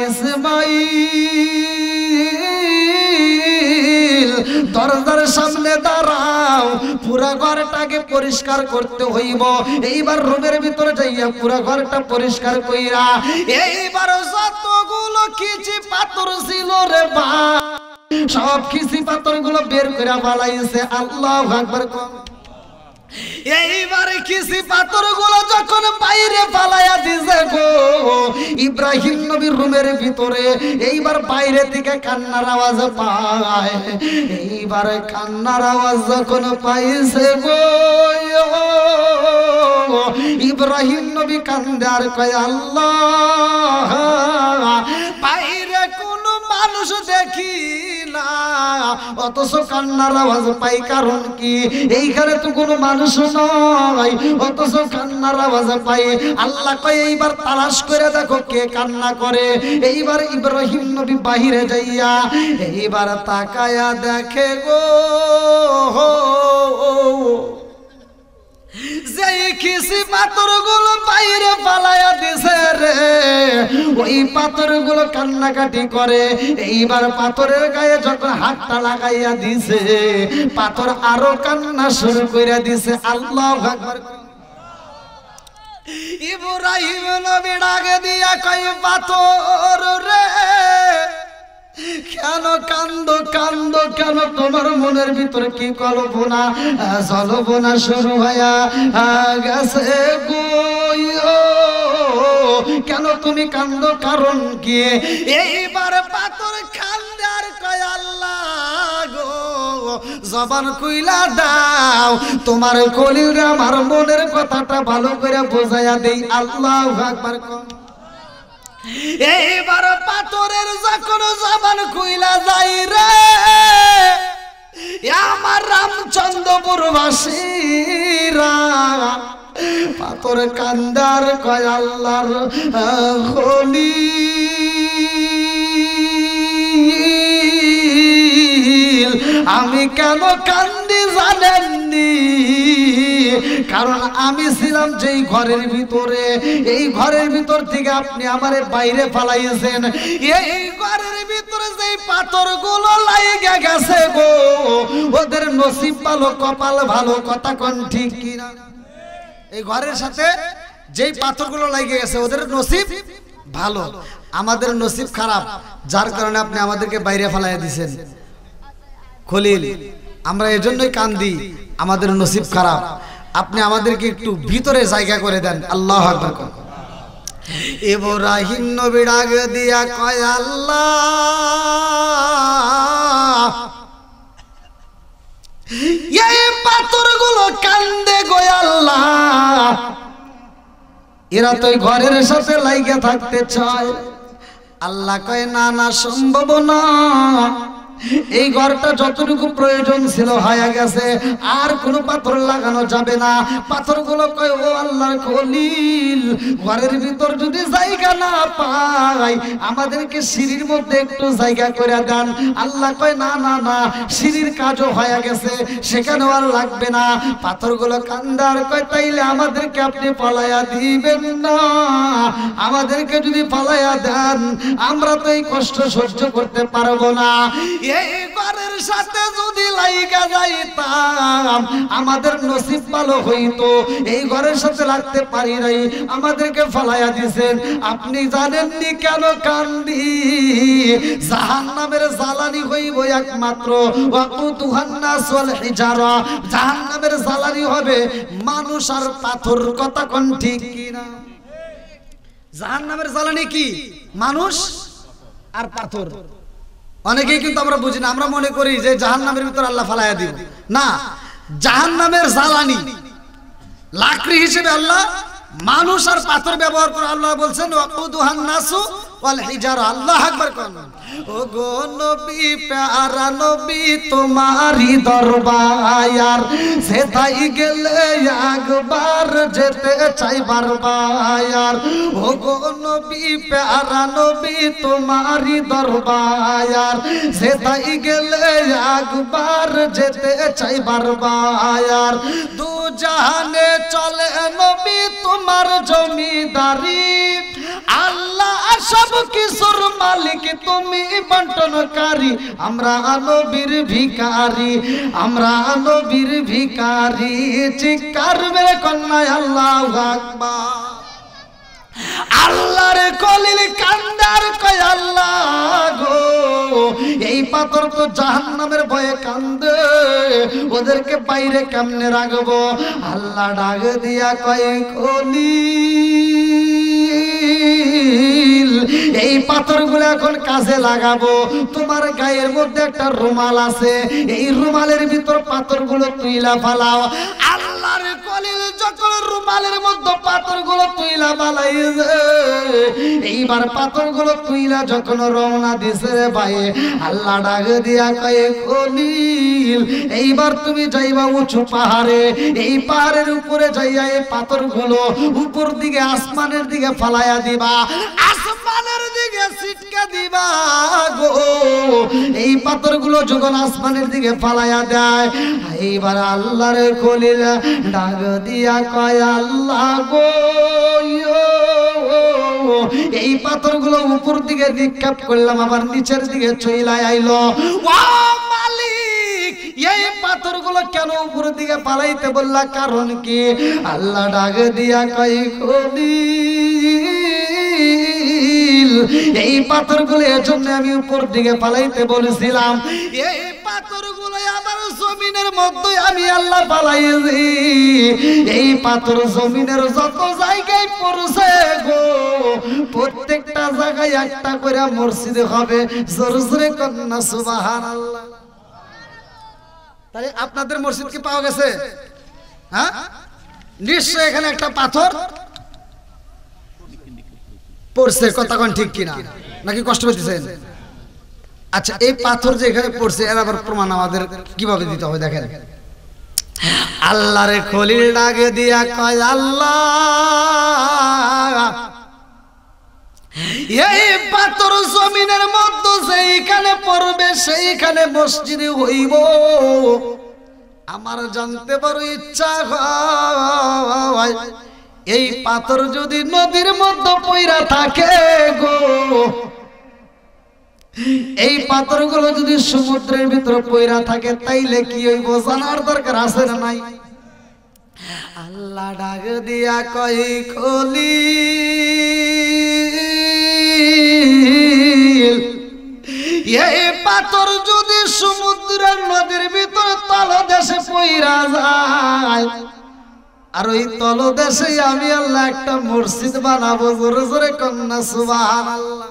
Speaker 1: ইসমাইল দরজার সামনে দাঁড়াও, পুরা ঘরটাকে পরিষ্কার করতে হইব। এইবার রুমের ভিতরে যাইয়া পুরা ঘরটা পরিষ্কার কইরা, এইবার যতগুলো কিচি পাথর ছিল রে ভাই, সব কিচি পাথর গুলো বের করে ফালাইছে। আল্লাহু আকবার। এইবার কিসি পাথর গুলো যখন বাইরে ফালাইয়া দিছে গো, ইব্রাহিম নবীর রুমের ভিতরে এইবার বাইরে থেকে কান্নার আওয়াজ পায়। এইবার কান্নার আওয়াজ যখন পাইছে গো, ইব্রাহিম নবী কান্দে আর কয়, আল্লাহ বাইরে কোনো মানুষ দেখি না, অথচ কান্নার আওয়াজ পাই, কারণ কি এইখানে তো কোনো মানুষ নয়, অথচ কান্নার আওয়াজ পাই। আল্লাহ কয়, এইবার তালাশ করে দেখো কে কান্না করে। এইবার ইব্রাহিম নবী বাহিরে যাইয়া এইবার তাকায়া দেখে গো, যে কিসি পাথর গুলো বাইরে ফালাইয়া দিছে রে, ওই পাথর গুলো কান্নাকাটি করে। এইবার পাথরের গায়ে যখন হাতটা লাগাইয়া দিছে, পাথর আরো কান্না শুরু করে দিছে। আল্লাহু আকবার। ইব্রাহিম নবী ডাকে দিয়া কয়, পাথর রে কেন কান্দো কান্দো কেন? তোমার মনের ভিতরে কি কল্পনা জল্পনা শুরু হইয়া গেছে গো, কেন তুমি কান্দো, কারণ কি? এইবার পাথর কান্দে আর কয়, আল্লাহ গো জবান খুইলা দাও, তোমার খলিল আমার মনের কথাটা ভালো করে বোঝাইয়া দেই। আল্লাহু আকবার। এইবার পাথরের যখন জবান খুইলা যাই রে, আমার রামচন্দ্রপুর বাসীরা পাথর কান্দার কয় আল্লাহর খলিল, আমি কেন কান্দি জানেননি? কারণ আমি ছিলাম যেই ঘরের ভিতরে, এই ঘরের ভিতর থেকে আপনি আমারে বাইরে ফালাইছেন। এই ঘরের ভিতরে যেই পাথরগুলো লাইগা গেছে গো, ওদের নসিব ভালো, কপাল ভালো, কথা কোন ঠিক কিনা? এই ঘরের সাথে যেই পাথরগুলো লাগে গেছে ওদের নসিব ভালো, আমাদের নসিব খারাপ, যার কারণে আপনি আমাদেরকে বাইরে ফালাইয়া দিয়েছেন। খলিল, আমরা এজন্যই কান্দি, আমাদের নসিব খারাপ, আপনি আমাদেরকে একটু ভিতরে জায়গা করে দেন। আল্লাহু আকবার। ইব্রাহিম নবী ডাক দিয়া কয় আল্লাহ, এই পাথরগুলো কান্দে গো আল্লাহ, এরা তো ঘরের সাথে লাইগা থাকতে চায়। আল্লাহ কয় না না, সম্ভব না, এই ঘরটা যতটুকু প্রয়োজন ছিল হয়ে গেছে, আর কোনো পাথর লাগানো যাবে না। পাথরগুলো কয় ও আল্লাহর খলিল, ঘরের ভিতর যদি জায়গা না পাই আমাদেরকে সিঁড়ির মধ্যে একটু জায়গা করে দেন। আল্লাহ কয় না না না, সিঁড়ির কাজও হয়ে গেছে, সেখানেও আর লাগবে না। পাথরগুলো কান্দার কয় তাইলে আমাদেরকে আপনি পালাইয়া দিবেন না? আমাদেরকে যদি পালাইয়া দেন আমরা তো এই কষ্ট সহ্য করতে পারবো না। এই ঘরের সাথে যদি লাইগা যাইতাম আমাদের নসিব ভালো হইতো, এই ঘরের সাথে লাগতে পারি নাই, আমাদেরকে ফালাইয়া দিয়েছেন। আপনি জানেননি কেন কান্দি? জাহান্নামের জ্বালানি হইব একমাত্র ওয়াকুতুহান নাস ওয়াল হিজারা, জাহান্নামের জ্বালানি হবে মানুষ আর পাথর, কথা কোন ঠিক কিনা? জাহান্নামের জ্বালানি কি? মানুষ আর পাথর। অনেকেই কিন্তু আমরা বুঝি না, আমরা মনে করি যে জাহান্নামের ভিতর আল্লাহ ফালাইয়া দিব। না, জাহান্নামের জ্বালানি লাকড়ি হিসেবে আল্লাহ মানুষ আর পাথর ব্যবহার করে। আল্লাহ বলছেন ওয়াকুদুহান নাসু ওয়াল হিজারা। আল্লাহু আকবার। ও গো নবী, প্যারা নবী, তোমারই দরবার সেটাই গেলে একবার যেতে চাই বারবার। ও গো নবী, প্যারা নবী, তোমারই দরবার সেটাই গেলে একবার যেতে চাই বারবার। দু জাহানে চলে নবী তোমার জমিদারি, আল্লাহ সব কিছুর মালিক, তুমি বন্টনকারী। আমরা নবীর ভিখারি, আমরা নবীর ভিখারি, চিৎকার মেরে কন্যা আল্লাহু আকবার। আল্লাহর খলিল কান্দার কয় আল্লাহ গো, এই পাথর তো জাহান্নামের ভয়ে কান্দে, ওদেরকে বাইরে কেমনে রাখবো? আল্লাহ ডাক দিয়া কয় খলিল, এই পাথরগুলো এখন কাজে লাগাবো। তোমার গায়ের মধ্যে একটা রুমাল আছে, এই রুমালের ভিতর পাথরগুলো তুইলা ফালাও। আল্লাহর খলিল যখন রুমালের মধ্যে পাথরগুলো তুইলা ফালাই, এইবার পাথরগুলো তুইলা যখন রওনা দিছে রে ভাই, আল্লাহ ডাক দিয়া কয় খলিল, এইবার তুমি যাইবা উঁচু পাহাড়ে, এই পাহাড়ের উপরে যাইয়া এই পাথরগুলো উপর দিকে আসমানের দিকে ফালাইয়া দিবা, আসমানের দিকে ছিটকা দিবা গো। এই পাথরগুলো যখন আসমানের দিকে ফালাইয়া দেয়, এইবার আল্লাহর খলিল ডাক দিয়া কয় আল্লাহ গো, এই পাথরগুলো উপর দিকে নিক্ষেপ করলাম, আবার নিচের দিকে চইলাই আইলো। ও মালিক, এই পাথরগুলো কেন উপর দিকে পালাইতে বললা, কারণ কি? আল্লাহ ডাক দিয়া কয় খলিল, এই পাথরগুলো এজন্য আমি উপর দিকে পালাইতে বলেছিলাম, এই পাথরগুলো আমার জমিনের মধ্যে আমি আল্লাহ পালাইছি। এই পাথর জমিনের যত জায়গায় পড়ছে গো, প্রত্যেকটা জায়গায় একটা করে মসজিদ হবে। জোরে জোরে কন্যা সুবহানাল্লাহ। তাহলে আপনাদের মসজিদ কি পাওয়া গেছে? হ্যাঁ, নিশ্চয় এখানে একটা পাথর পড়ছে, কথা কোন ঠিক কিনা, নাকি কষ্ট পেতেছেন? আচ্ছা, এই পাথর যে এখানে পড়ছে এর আবার প্রমাণ আমাদের কিভাবে দিতে হবে দেখেন। আল্লাহরে খলিল ডাকে দিয়া কয়, আল্লাহ এই পাথর জমিনের মধ্যে সেইখানে পড়বে সেইখানে মসজিদ হইব। আমার জানতে বড় ইচ্ছা হয় এই পাথর যদি নদীর মধ্যে পইরা থাকে গো, এই পাথরগুলো যদি সমুদ্রের ভিতরে পইরা থাকে তাইলে কি হইব জানার দরকার আছে না নাই? আল্লাহ ডাক দিয়া কয়, খলিল এই পাথর যদি সমুদ্রের নদীর ভিতরে তলদেশে পইরা যায়, আর ওই তলদেশে আমি আল্লাহ একটা মসজিদ বানাবো। জোরে জোরে কন্যা সুবহানাল্লাহ।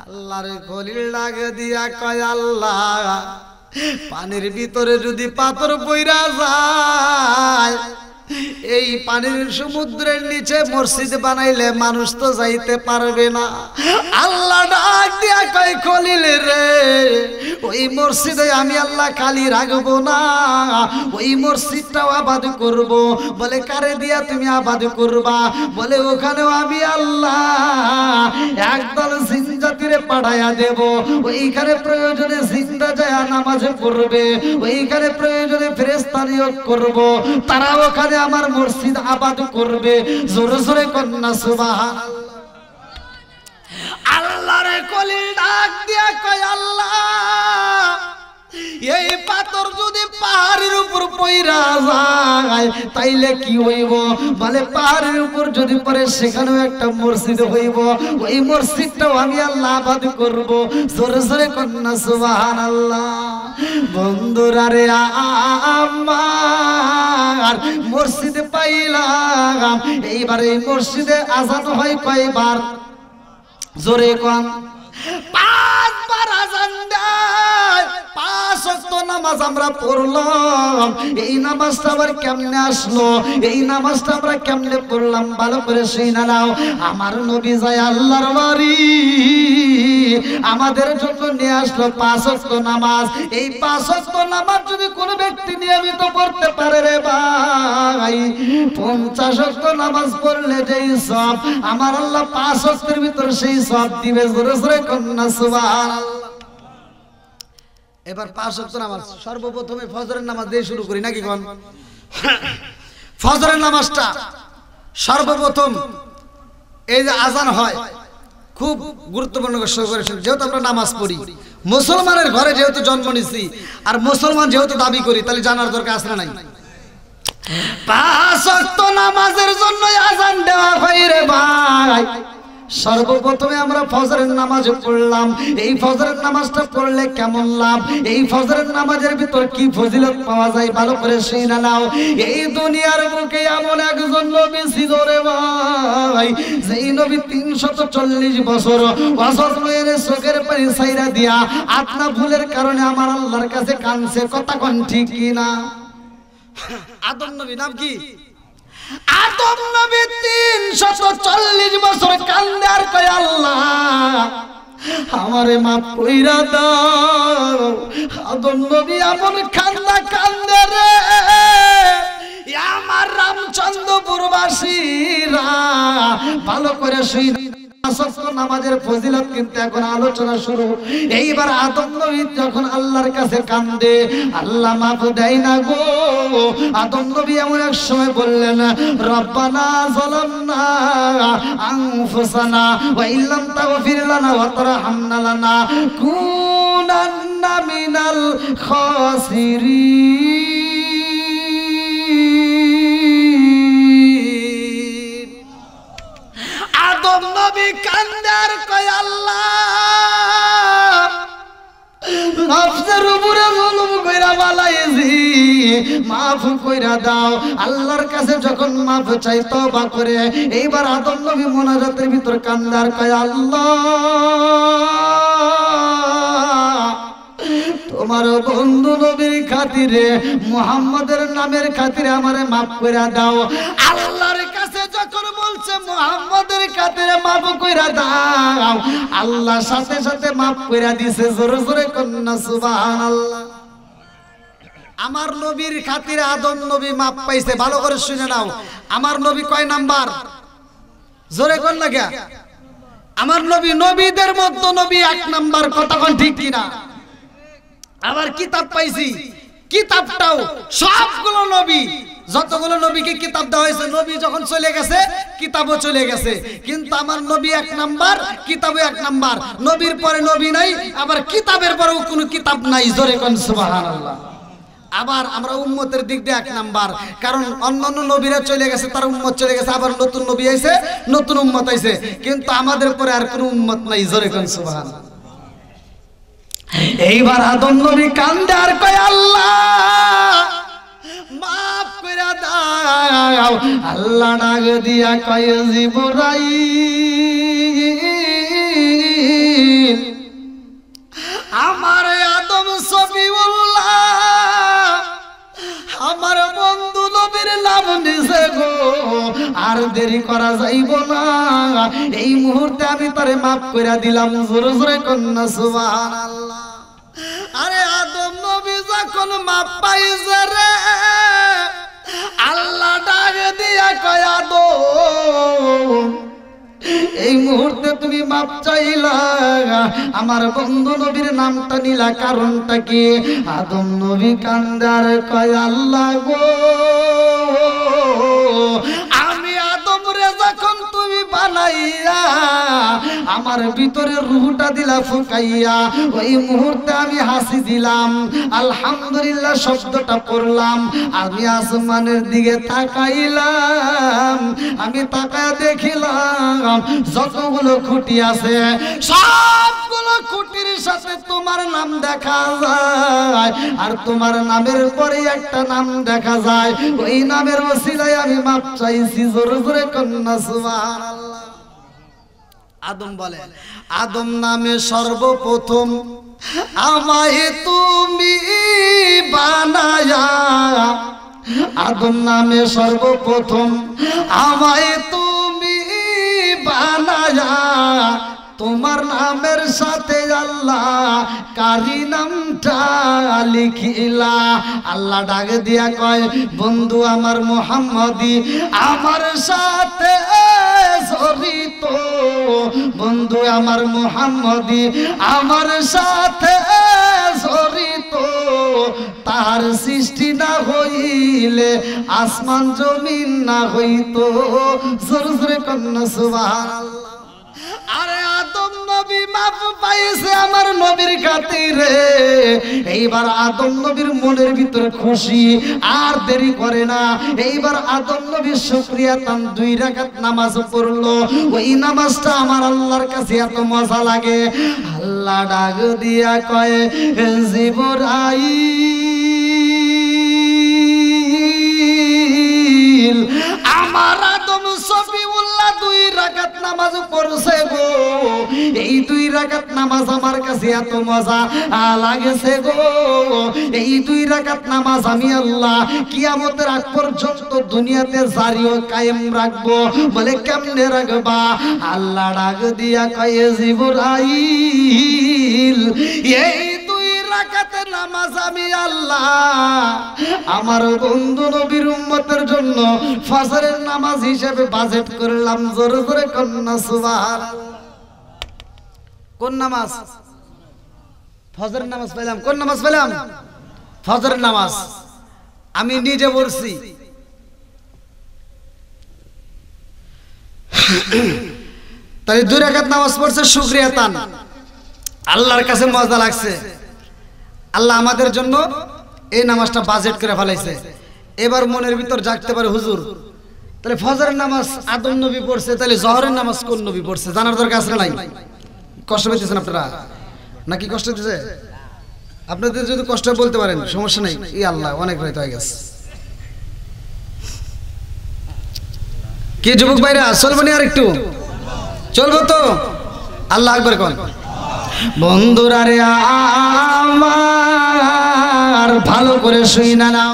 Speaker 1: আল্লাহর খলিল ডাক দিয়া কয়, আল্লাহ পানির ভিতরে যদি পাথর পইরা যায়, এই পানির সমুদ্রের নিচে মসজিদ বানাইলে মানুষ তো যাইতে পারবে না। আল্লাহ ডাক দিয়া কয়, খলিল রে ওই মসজিদে আমি আল্লাহ খালি রাখবো না, ওই মসজিদটাও আবাদ করব। বলে কারে দিয়া তুমি আবাদ করবা? বলে ওখানেও আমি আল্লাহ একদল জিনজাতিরে পাঠাইয়া দেব। ওইখানে প্রয়োজনে জিন্দা যায় নামাজ পড়বে, ওইখানে প্রয়োজনে ফেরেশতা নিয়োগ করব, তারা ওখানে আমার মসজিদ আবাদ করবে। জোরে জোরে কন্যা সুবহানাল্লাহ। আল্লাহরে খলিল ডাক দিয়া কয়, আল্লাহ এই পাথর যদি পাহাড়ের উপর পইরা যায় তাইলে কি হইব? বলে পাহাড়ের উপর যদি পড়ে সেখানেও একটা মসজিদ হইব, ওই মসজিদটাও আমি আল্লাহ আবাদ করব। জোরে জোরে কন্যা সুবহানাল্লাহ। বন্ধুরা রে আমার মসজিদে পাইলাম, এইবার এই মসজিদে আজান হয় কয়বার? জোরে কোন? 5 বার আজান দেয়। 5 ওয়াক্ত নামাজ আমরা পড়লাম। এই নামাজটা আবার কেমনে আসলো, এই নামাজটা আমরা কেমনে পড়লাম ভালো করে শুনে নাও। আমার নবী যায় আল্লাহর বাড়ি, আমাদের জন্য নিয়ে আসলো 5 ওয়াক্ত নামাজ। এই 5 ওয়াক্ত নামাজ যদি কোনো ব্যক্তি নিয়মিত পড়তে পারে রে ভাই, 50 ওয়াক্ত নামাজ পড়লে যেই সব আমার আল্লাহ 5 ওয়াক্তের ভিতর সেই সব দিবে। জোরে জোরে কন্যা সুবহানাল্লাহ। এবার 5 ওয়াক্ত নামাজ সর্বপ্রথমে ফজরের নামাজ দিয়ে শুরু করি নাকি কোন? ফজরের নামাজটা সর্বপ্রথম এই যে আজান হয় খুব গুরুত্বপূর্ণ বিষয় করে, যেহেতু আমরা নামাজ পড়ি, মুসলমানের ঘরে যেহেতু জন্ম নিছি আর মুসলমান যেহেতু দাবি করি, তাহলে জানার দরকার আছে না নাই? 5 ওয়াক্ত নামাজের জন্য আজান দেওয়া হয় রে ভাই। সর্বপ্রথমে আমরা ফজরের নামাজ পড়লাম। এই ফজরের নামাজটা পড়লে কেমন লাভ, এই ফজরের নামাজের ভিতর কি ফজিলত পাওয়া যায় ভালো করে শুনে নাও। এই দুনিয়ার বুকে এমন একজন নবী ছিল রে ভাই, যেই নবী 340 বছর ওয়াজর মেরে চোখের পানি ছাইরা দিয়া আপনা ভুলের কারণে আমার আল্লাহর কাছে কাঁদছে। কথা কোন ঠিক কি না? আদম নবী নাম কি? আদম নবী 340 বছর কান্দে আর কয়, আল্লাহ আমারে মাফ কইরা দাও। আদম নবী এমন কান্দা কান্দে রে, আমার রামচন্দ্রপুরবাসীরা ভালো করে শুই নামাজের ফজিলত কিন্তু এখন আলোচনা শুরু। এইবার আদম নবী যখন আল্লাহর কাছে কান্দে, আল্লাহ মাফ দেয় না গো। আদম নবী এমন এক সময় বললেন, রব্বানা যালামনা আনফুসানা ওয়া ইল্লাম তাগফির লানা ওয়া তারহামনা লানাকুনান্না মিনাল খাসিরিন। আদম নবী কান্দার কয়, আল্লাহ নফসের উপরে জুলুম কইরা বালাইছি, মাফ কইরা দাও। আল্লাহর কাছে যখন মাফ চাই তওবা করে, এইবার আদম নবী মুনাজাতের ভিতর কান্দার কয়, আল্লাহ তোমার বন্ধু নবীর খাতিরে মুহাম্মাদের নামের খাতিরে আমারে maaf কইরা দাও। আল্লাহর কাছে যখন বলছে মুহাম্মাদের খাতিরে maaf কইরা দাও, আল্লাহ সাথে সাথে maaf কইরা দিছে। জোরে জোরে কন্না সুবহানাল্লাহ। আমার নবীর খাতিরে আদম নবী মাপ পাইছে। ভালো করে শুনে নাও, আমার নবী কয় নাম্বার? জোরে কোন লাগা? আমার নবী নবীদের মধ্যে নবী 1 নাম্বার। কথা কোন ঠিক কিনা? আবার কিতাব পাইছি, কিতাবটাও সবগুলো নবী, যতগুলো নবীকে কিতাব দেওয়া হয়েছে, নবী যখন চলে গেছে কিতাবও চলে গেছে, কিন্তু আমার নবী 1 নাম্বার, কিতাবও 1 নাম্বার। নবীর পরে নবী নাই, আবার কিতাবের পরেও কোনো কিতাব নাই। জোরে কোন সুবহানাল্লাহ। আবার আমরা উম্মতের দিক দিয়ে 1 নাম্বার, কারণ অন্যান্য নবীরা চলে গেছে, তার উম্মত চলে গেছে, আবার নতুন নবী আইছে, নতুন উম্মত আইছে, কিন্তু আমাদের পরে আর কোনো উম্মত নাই। জোরে কোন সুবহানাল্লাহ। এইবার আদম নবী কান্দে আর কয় আল্লাহ মাফ করে দাও। আল্লাহ ডাক দিয়া কয় জিবরাইল, আমার আদম সফিউল্লাহ আমার বন্ধু নবীর নাম নিছে গো, আর দেরি করা যাইব না, এই মুহূর্তে আমি তারে মাফ কইরা দিলাম। জোরে জোরে কন্না সুবহানাল্লাহ। আরে আদম নবী যখন মাফ পাইছে রে, আল্লাহ ডাক দিয়া কয় আদম এই মুহূর্তে তুমি মাপ চাইলা, আমার বন্ধু নবীর নামটা নিলা, কারণটা কি? আদম নবী কান্দার কয় আল্লাহ গো, আমি আদম রে যখন তুমি বানাইয়া আমার ভিতরে রূহটা দিলা ফুকাইয়া, ওই মুহূর্তে আমি হাসি দিলাম, আলহামদুলিল্লাহ শব্দটা পড়লাম, আমি আসমানের দিকে তাকাইলাম, আমি তাকায় দেখিলাম যতগুলো খুঁটি আছে সবগুলো খুঁটির সাথে তোমার নাম দেখা যায়, আর তোমার নামের পরে একটা নাম দেখা যায়, ওই নামের ওসিলায় আমি মাপ চাইছি। জোরে জোরে কন্না সুবহানাল্লাহ। আদম বলে, আদম নামে সর্বপ্রথম আমায় তুমি বানায়া, আদম নামে সর্বপ্রথম আমায় তুমি বানায়া, তোমার নামের সাথে আল্লাহ কারি নামটা লিখিলা। আল্লাহ ডাক দিয়া কয় বন্ধু আমার মুহাম্মদি আমার সাথে জড়িত, বন্ধু আমার মুহাম্মদি আমার সাথে জড়িত, তার সৃষ্টি না হইলে আসমান জমিন না হইতো। জোরে জোরে কন্না সুবহানাল্লাহ। আরে আদম নবী মাফ পাইছে আমার নবীর খাতিরে। এইবার আদম নবীর মনের ভিতরে খুশি, আর দেরি করে না। এইবার আদম নবীর শুকরিয়া তান 2 রাকাত নামাজ পড়লো। ওই নামাজটা আমার আল্লাহর কাছে এত মজা লাগে, আল্লাহ ডাক দিয়া কয় জিবরাইল, আমার আদম সফিউল্লাহ 2 রাকাত নামাজ পড়ছে গো, এই 2 রাকাত নামাজ আমার কাছে এত মজা লাগেছে গো, এই 2 রাকাত নামাজ আমি আল্লাহ কিয়ামতের আগ পর্যন্ত দুনিয়াতে জারি ও কায়েম রাখবো। বলে কেমনে রাখবা? আল্লাহ ডাক দিয়া কয় জিবরাইল, এই 2 রাকাতের নামাজ আমি আল্লাহ আমার বন্ধু নবীর উম্মতের জন্য ফজরের নামাজ হিসেবে বাজেট করলাম। জোরে জোরে কন্না সুবহানাল্লাহ। কোন নামাজ? ফজরের নামাজ পেলাম। কোন নামাজ পেলাম? ফজরের নামাজ। আমি নিজে বলছি, তাই 2 রাকাত নামাজ পড়ছে শুকরিয়া তান, আল্লাহর কাছে মজা লাগছে। আল্লাহ আমাদের জন্য এই নামাজটা বাজেট করে ফেলাইছে। এবার মনের ভিতর জাগতে পারে হুজুর তাহলে ফজরের নামাজ আদম নবী পড়ছে, তাহলে জহরের নামাজ কোন নবী পড়ছে? জানার দরকার আছে নাই? কষ্ট পেতেছেন আপনারা নাকি? কষ্ট দিতে আপনাদের যদি কষ্ট বলতে পারেন সমস্যা নেই, ই আল্লাহ অনেক রাত হয়ে গেছে। কি যুবক ভাইরা চলবো নি? আর একটু চলবো তো? আল্লাহ আকবার কোন বন্ধুরা রে আমার করে শুই না নাও।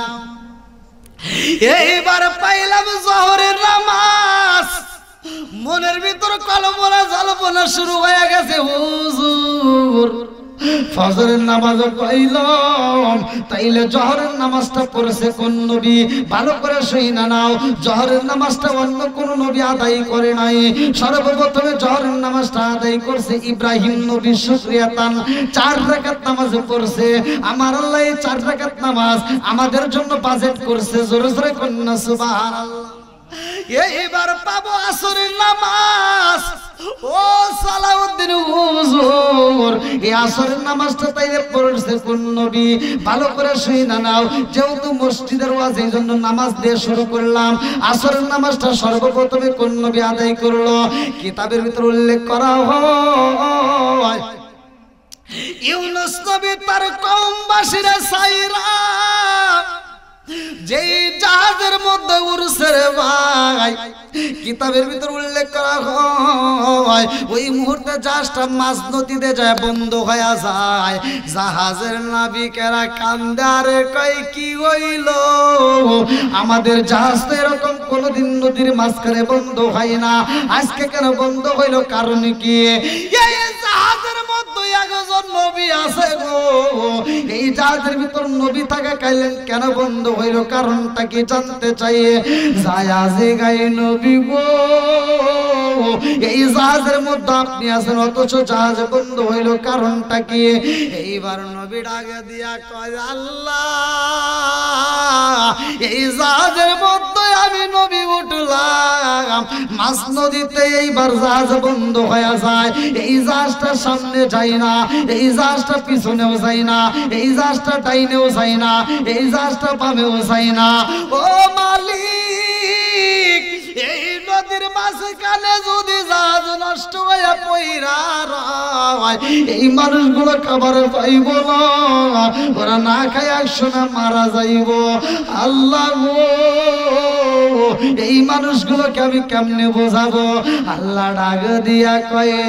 Speaker 1: এইবার পাইলাম জোহরের নামাজ, মনের ভিতর কল্পনা জল্পনা শুরু হয়ে গেছে, হুজুর ফজরের নামাজ পাইলাম, তাইলে জোহরের নামাজটা পড়ছে কোন নবী? ভালো করে শুই না নাও, জোহরের নামাজটা অন্য কোন নবী আদায় করে নাই। সর্বপ্রথমে জোহরের নামাজটা আদায় করছে ইব্রাহিম নবী, শুকরিয়াতান 4 রাকাত নামাজ পড়ছে। আমার আল্লাহ এই 4 রাকাত নামাজ আমাদের জন্য বাজেট করছে, জোরে জোরে কন্যা সুবহানাল্লাহ। এইবার পাবো আসরের নামাজ। ও সালাউদ্দিন হুজুর, এই আসরের নামাজটা তাইলে পড়ছে কোন নবী? ভালো করে শুই না নাও, যেহেতু মসজিদের ওয়াজ এই জন্য নামাজ দিয়ে শুরু করলাম। আসরের নামাজটা সর্বপ্রথমে কোন নবী আদায় করলো? কিতাবের ভিতর উল্লেখ করা হয় ইউনূস নবী তার কওমবাসীরা সাইরা যেই জাহাজের মধ্যে উড়ছে রে ভাই, কিতাবের ভিতর উল্লেখ করা হয় ওই মুহূর্তে জাহাজটা মাঝ নদীতে যায় বন্ধ হয়ে যায়। জাহাজের নাবিকেরা কান্দে, আরে কই কি হইল? আমাদের জাহাজ তো এরকম কোনোদিন নদীর মাঝখানে বন্ধ হয় না, আজকে কেন বন্ধ হইল? কারণ কি? এই জাহাজের মধ্যে একজন নবী আছে গো, এই জাহাজের ভিতর নবী থাকা কাইলেন কেন বন্ধ হইল? কারণটা কি জানতে চাই? জাহাজে গায়ে নবী গো, এই জাহাজের মধ্যে আপনি আছেন অথচ জাহাজ বন্ধ হইল, কারণটা কি? এইবার নবী ডাকে দিয়া কয়, আল্লাহ এই জাহাজের মধ্যে আমি নবী উঠলাম, মাঝ নদীতে এইবার জাহাজ বন্ধ হয়ে যায়। এই জাহাজটা সামনে যায় না, এই জাহাজটা পিছনেও যায় না, এই জাহাজটা ডাইনেও যায় না, এই জাহাজটা বামেও যায় না। ও মালিক, এই নদীর মাঝখানে যদি জাহাজ নষ্ট হয়ে পইরা রয়, এই মানুষগুলো খাবার পাইব না, ওরা না খায় একসময় মারা যাইব। আল্লাহ গো, এই মানুষগুলোকে আমি কেমনে বোঝাবো? আল্লাহ ডাক দিয়া কয়ে,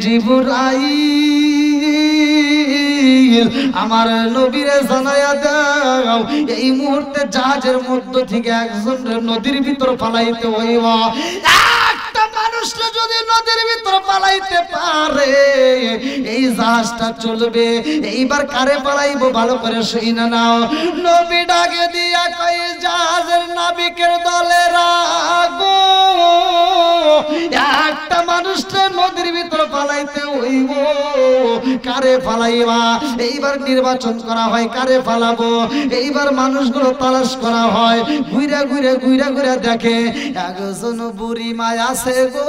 Speaker 1: জিবরাইল আমার নবীরে জানায়া দাও, এই মুহূর্তে জাহাজের মধ্য থেকে একজন নদীর ভিতর ফালাইতে হইব। একটা মানুষটা যদি নদীর ভিতর পালাইতে পারে এই জাহাজটা চলবে। এইবার কারে পালাইব? ভালো করে শুই না নাও। নবী ডাকে দিয়া কয়, জাহাজের নাবিকের দলেরা গো, একটা মানুষটা নদীর ভিতর পালাইতে হইব, কারে ফালাইবা? এইবার নির্বাচন করা হয় কারে ফালাবো। এইবার মানুষগুলো তালাশ করা হয়, ঘুরে ঘুরে ঘুরে ঘুরে দেখে একজন বুড়ি মা আছে গো।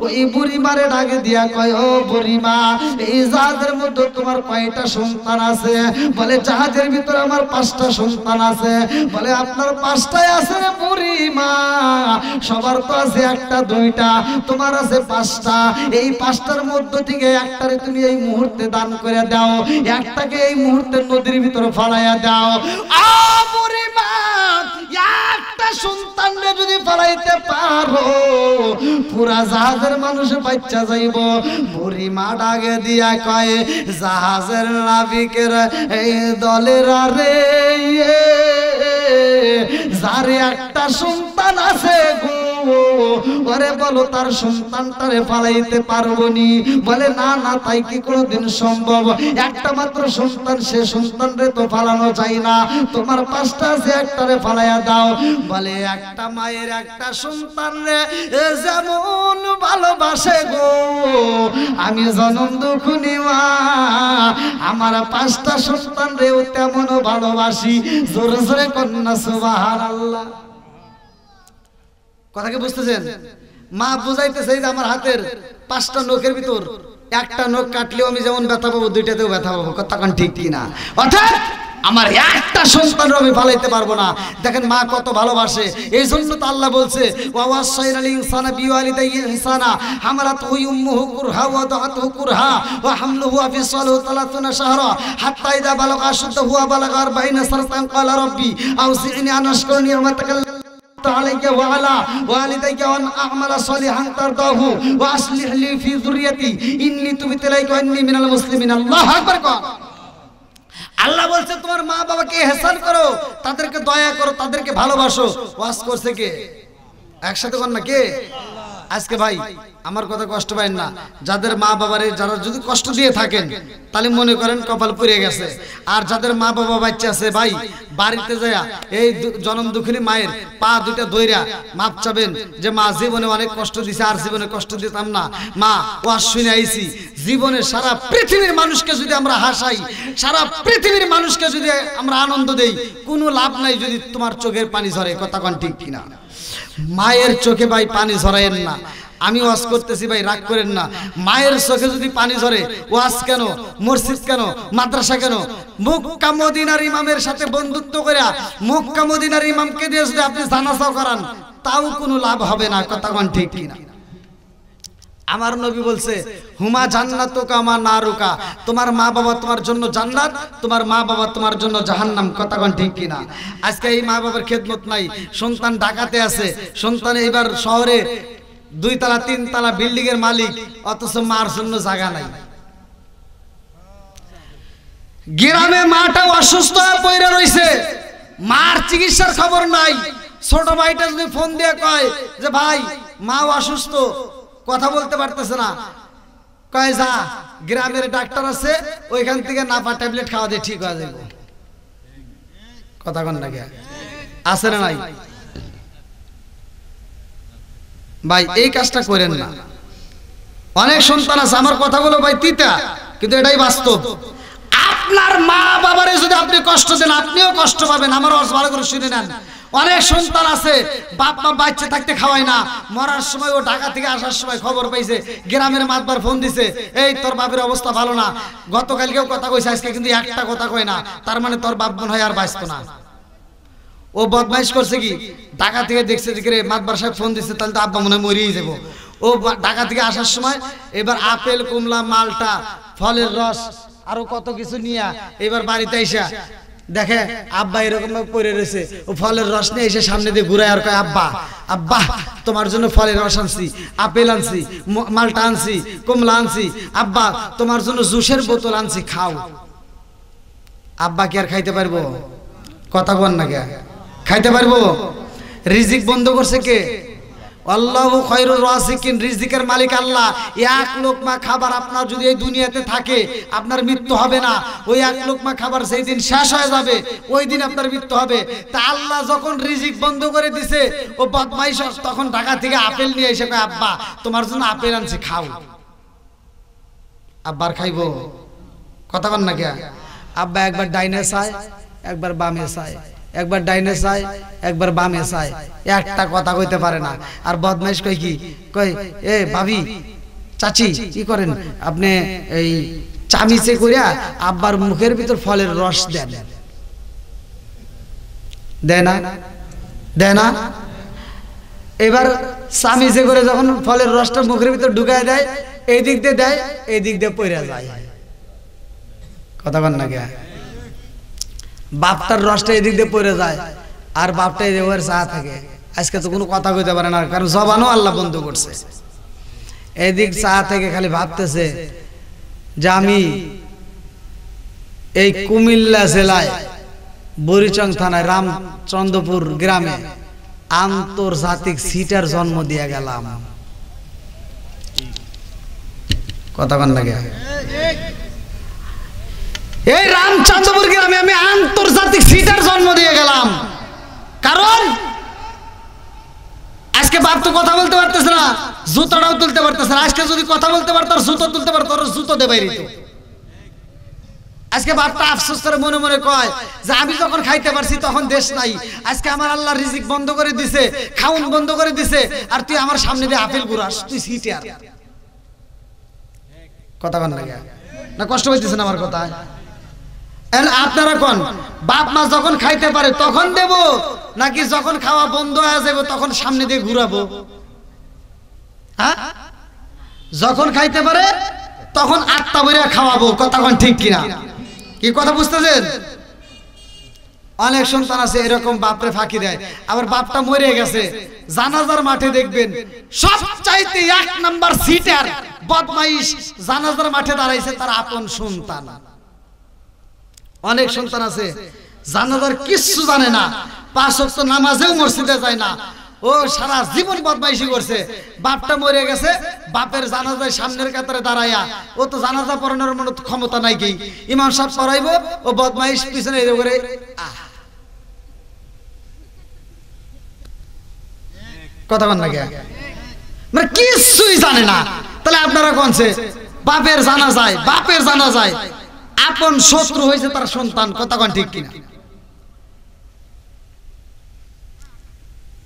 Speaker 1: ওই বুড়ি মারে ডাকে দিয়া কয়, ও বুড়ি মা, এই জাহাজের মধ্যে তোমার কয়টা সন্তান আছে? বলে জাহাজের ভিতরে আমার 5টা সন্তান আছে। বলে আপনার 5টাই আছে রে বুড়ি মা, সবার তো আছে 1টা 2টা, তোমার আছে 5টা। এই 5টার মধ্য থেকে একটারে তুমি এই মুহূর্তে দান করে দাও, একটাকে এই মুহূর্তে নদীর ভিতরে ফালাইয়া দাও। আ বুড়ি মা, একটা সন্তানকে যদি ফালাইতে পারো পুরা জাহাজের মানুষ বাচ্চা যাইব। বুড়ি মা ডাকে দিয়া কয়, জাহাজের নাবিকের এই দলের রে, যার একটা সন্তান আছে গো, ওরে বলো তার সন্তানটারে ফালাইতে পারবো নি? বলে না না, তাই কি কোনোদিন সম্ভব? একটা মাত্র সন্তান, সে সন্তানরে তো ফালানো যায় না, তোমার 5টা আছে, একটারে ফালাইয়া দাও। বলে একটা মায়ের একটা সন্তান রে যেমন ভালোবাসে গো, আমি জনম দুঃখুনি মা আমার 5টা সন্তান রেও তেমন ভালোবাসি। জোরে জোরে কন্যা সুবহানাল্লাহ। কথা কি বুঝতেছেন? মা বুঝাইতেছে যে আমার হাতের 5টা নখের ভিতর একটা নখ কাটলেও আমি যেমন ব্যথা পাবো, 2টাতেও ব্যথা পাবো। কথা কোন ঠিক কিনা? অর্থাৎ আমার একটা সন্তান আমি ফালাইতে পারবো না। দেখেন মা কত ভালোবাসে। এই জন্য তো আল্লাহ বলছে, ওয়াসাইনাল ইনসানা বিওয়ালিদাইহি ইহসানা হামালাতহু উম্মুহু কুরহা ওয়া দাআতুহু কুরহা ওয়া হামলুহু ওয়া ফিসালুহু 30 শাহরা হাত্তা ইযা বালাগা আশুদ্দাহু ওয়া বালাগা 40 সানাতান ক্বালা রাব্বি আউযি'নি আন আশকুরা নি'মাতাকা عليك وعلى والديك وأن أعمل صالحا ترضاه وأصلح لي في ذريتي إني تبت إليك وإني من المسلمين। الله أكبر। আল্লাহ বলছে তোমার মা বাবাকে ইহসান করো, তাদেরকে দয়া করো, তাদেরকে ভালোবাসো। ওয়াজ করছে কে? একসাথে কর না কে? আজকে ভাই আমার কথা কষ্ট পাবেন না, যাদের মা বাবারে যারা যদি কষ্ট দিয়ে থাকেন তাহলে মনে করেন কপাল পুড়ে গেছে। আর যাদের মা বাবা বাচ্চা আছে ভাই, বাড়িতে যায়া এই জনম দুঃখিনী মায়ের পা দুইটা ধইরা মাপ চাবেন যে মা জীবনে অনেক কষ্ট দিছে, আর জীবনে কষ্ট দিতাম না। মা ওয়াজ শুনে আইছি, জীবনে সারা পৃথিবীর মানুষকে যদি আমরা হাসাই, সারা পৃথিবীর মানুষকে যদি আমরা আনন্দ দেই, কোনো লাভ নাই যদি তোমার চোখের পানি ঝরে। কথা কোন ঠিক কিনা? মায়ের চোখে ভাই পানি ঝরাইয়েন না। আমি ওয়াজ করতেছি ভাই, রাগ করেন না। মায়ের চোখে যদি পানি ঝরে, ওয়াজ কেন, মসজিদ কেন, মাদ্রাসা কেন? মক্কা মদিনার ইমামের সাথে বন্ধুত্ব করে মক্কা মদিনার ইমামকে দিয়ে যদি আপনি জানাজা করান, তাও কোনো লাভ হবে না। কথা কোন ঠিক কিনা? আমার নবী বলছে হুমা জান্নাতুকা মা নারুকা, তোমার মা বাবা তোমার জন্য জান্নাত, তোমার মা বাবা তোমার জন্য জাহান্নাম। কথা কোন ঠিক কিনা? আজকে এই মা বাবার খেদমত নাই, সন্তান ঢাকাতে আছে, সন্তান এবার শহরে 2 তলা 3 তলা বিল্ডিং এর মালিক, অথচ মার জন্য জায়গা নাই। গ্রামে মাটা অসুস্থ হয়ে পড়ে রইছে, মার চিকিৎসার খবর নাই। ছোট ভাইটা যদি ফোন দিয়ে কয় যে ভাই মা অসুস্থ, কথা বলতে পারতেছে না, কয় যা গ্রামের ডাক্তার আছে, ওইখান থেকে নাপা ট্যাবলেট খাওয়া দিয়ে ঠিক হয়ে যাবে। কথা কোন না কে? আছে না নাই? ভাই এই কাজটা করেন না। অনেক সন্তান আছে, আমার কথাগুলো ভাই তিতা, কিন্তু এটাই বাস্তব। আপনার মা বাবারে যদি আপনি কষ্ট দেন, আপনিও কষ্ট পাবেন। আমার ভালো করে শুনে নেন। অনেক সন্তান আছে বাপ মা বাচ্চা থাকতে খাওয়ায় না, মরার সময় ও ঢাকা থেকে আসার সময় খবর পাইছে, গ্রামের মাতবার ফোন দিছে, এই তোর বাপের অবস্থা ভালো না। গতকালকেও কথা কইছে, আজকে কিন্তু একটা কথা কয় না, তার মানে তোর বাপ মনে হয় আর বাঁচতো না। ও বদমাইশ করছে কি, ঢাকা থেকে দেখছে যে মাতবার সাহেব ফোন দিচ্ছে, তাহলে তো আব্বা মনে হয় মরিয়ে যাবো। ও ঢাকা থেকে আসার সময় এবার আপেল, কমলা, মালটা, ফলের রস আরো কত কিছু নিয়ে এবার বাড়িতে এসে দেখে আব্বা এরকম ভাবে পড়ে রয়েছে। ও ফলের রস নিয়ে এসে সামনে দিয়ে ঘুরায় আর কয়, আব্বা আব্বা তোমার জন্য ফলের রস আনছি, আপেল আনছি, মালটা আনছি, কমলা আনছি, আব্বা তোমার জন্য জুসের বোতল আনছি, খাও। আব্বা কি আর খাইতে পারবো? কথা বল না কে? খাইতে পারবো? রিজিক বন্ধ করছে কে? আল্লাহু খায়রুর রাযিকিন, রিজিকের মালিক আল্লাহ। এক লোকমা খাবার আপনার যদি এই দুনিয়াতে থাকে, আপনার মৃত্যু হবে না। ওই এক লোকমা খাবার যেই দিন শেষ হয়ে যাবে, ওই দিন আপনার মৃত্যু হবে। তা আল্লাহ যখন রিজিক বন্ধ করে দিছে, ও বদমাইশ তখন ঢাকা থেকে আপেল নিয়ে এসে কয়, আব্বা তোমার জন্য আপেল আনছি, খাও। আব্বার খাইবো? কথা বল না কে? আব্বা একবার ডাইনে চায়, একবার বামে চায়, একবার ডাইনে চায়, একবার বামে চায়, একটা কথা কইতে পারে না। আর বদমাইশ কয় কি, কয় এ ভাবি, চাচি কি করেন আপনি, এই চামিচে কইরা আব্বার মুখের ভিতর ফলের রস দেন। দেয় না? দেয় না? এবার চামিচে করে যখন ফলের রসটা মুখের ভিতর ঢুকায় দেয়, এই দিক দিয়ে দেয়, এই দিক দিয়ে পইরা যায়। কথা বল না কে? বাপটার রসটা এদিক দিয়ে পড়ে যায়, আর বাপটা এদিকে চা থাকে। আজকে তো কোনো কথা কইতে পারে না, কারণ জবানও আল্লাহ বন্ধ করছে। এদিক চা থেকে খালি ভাবতেছে যে আমি এই কুমিল্লা জেলায় বরিচং থানায় রামচন্দ্রপুর গ্রামে আন্তর্জাতিক সিটার জন্ম দিয়ে গেলাম। কথা বল লাগে? এই রামচন্দ্রপুর গ্রামে আমি আন্তর্জাতিক সিটার জন্ম দিয়ে গেলাম। কারণ আজকে বাপ তো কথা বলতে পারতেছে না, জুতোটাও তুলতে পারতেছে না। আজকে যদি কথা বলতে পারতো, জুতো তুলতে পারতো, জুতো দেবাই দিত। আজকে বাপটা আফসোস করে মনে মনে কয় যে আমি যখন খাইতে পারছি তখন দেশ নাই। আজকে আমার আল্লাহ রিজিক বন্ধ করে দিছে, খাউন বন্ধ করে দিছে, আর তুই আমার সামনে দিয়ে আপেল ঘুরাস, তুই সিটার। কথা বল লাগে না? কষ্ট হইতেছে না আমার কথা? আপনারা কোন বাপ মা যখন খাইতে পারে তখন দেব, নাকি যখন খাওয়া বন্ধ হয়ে যাবে তখন সামনে দিয়ে ঘুরাবো? হ্যাঁ, যখন খাইতে পারে তখন আটটা বইরা খাওয়াবো। কথা কোন ঠিক কিনা? কি কথা বুঝতেছেন? অনেক সন্তান আছে এরকম বাপরে ফাঁকি দেয়। আবার বাপটা মরে গেছে, জানাজার মাঠে দেখবেন সবচাইতে 1 নাম্বার সিটার বদমাইশ জানাজার মাঠে দাঁড়াইছে তার আপন সন্তান। অনেক সন্তান আছে জানাজার কিচ্ছু জানে না, 5 ওয়াক্ত নামাজেও মসজিদে যায় না, ও সারা জীবন বদমাইশি করছে। বাপটা মরে গেছে, বাপের জানাজায় সামনের কাতারে দাঁড়ায়া, ও তো জানাজা পড়ানোর মতো ক্ষমতা নাই কি, ইমাম সাহেব পড়াইবো, ও বদমাইশ পিছনে এরকম করে কথা বল না, মানে কিছুই জানে না। তাহলে আপনারা কোনছে বাপের জানাজায় আপন শত্রু হয়েছে তার সন্তান, কথা কোন ঠিক কিনা?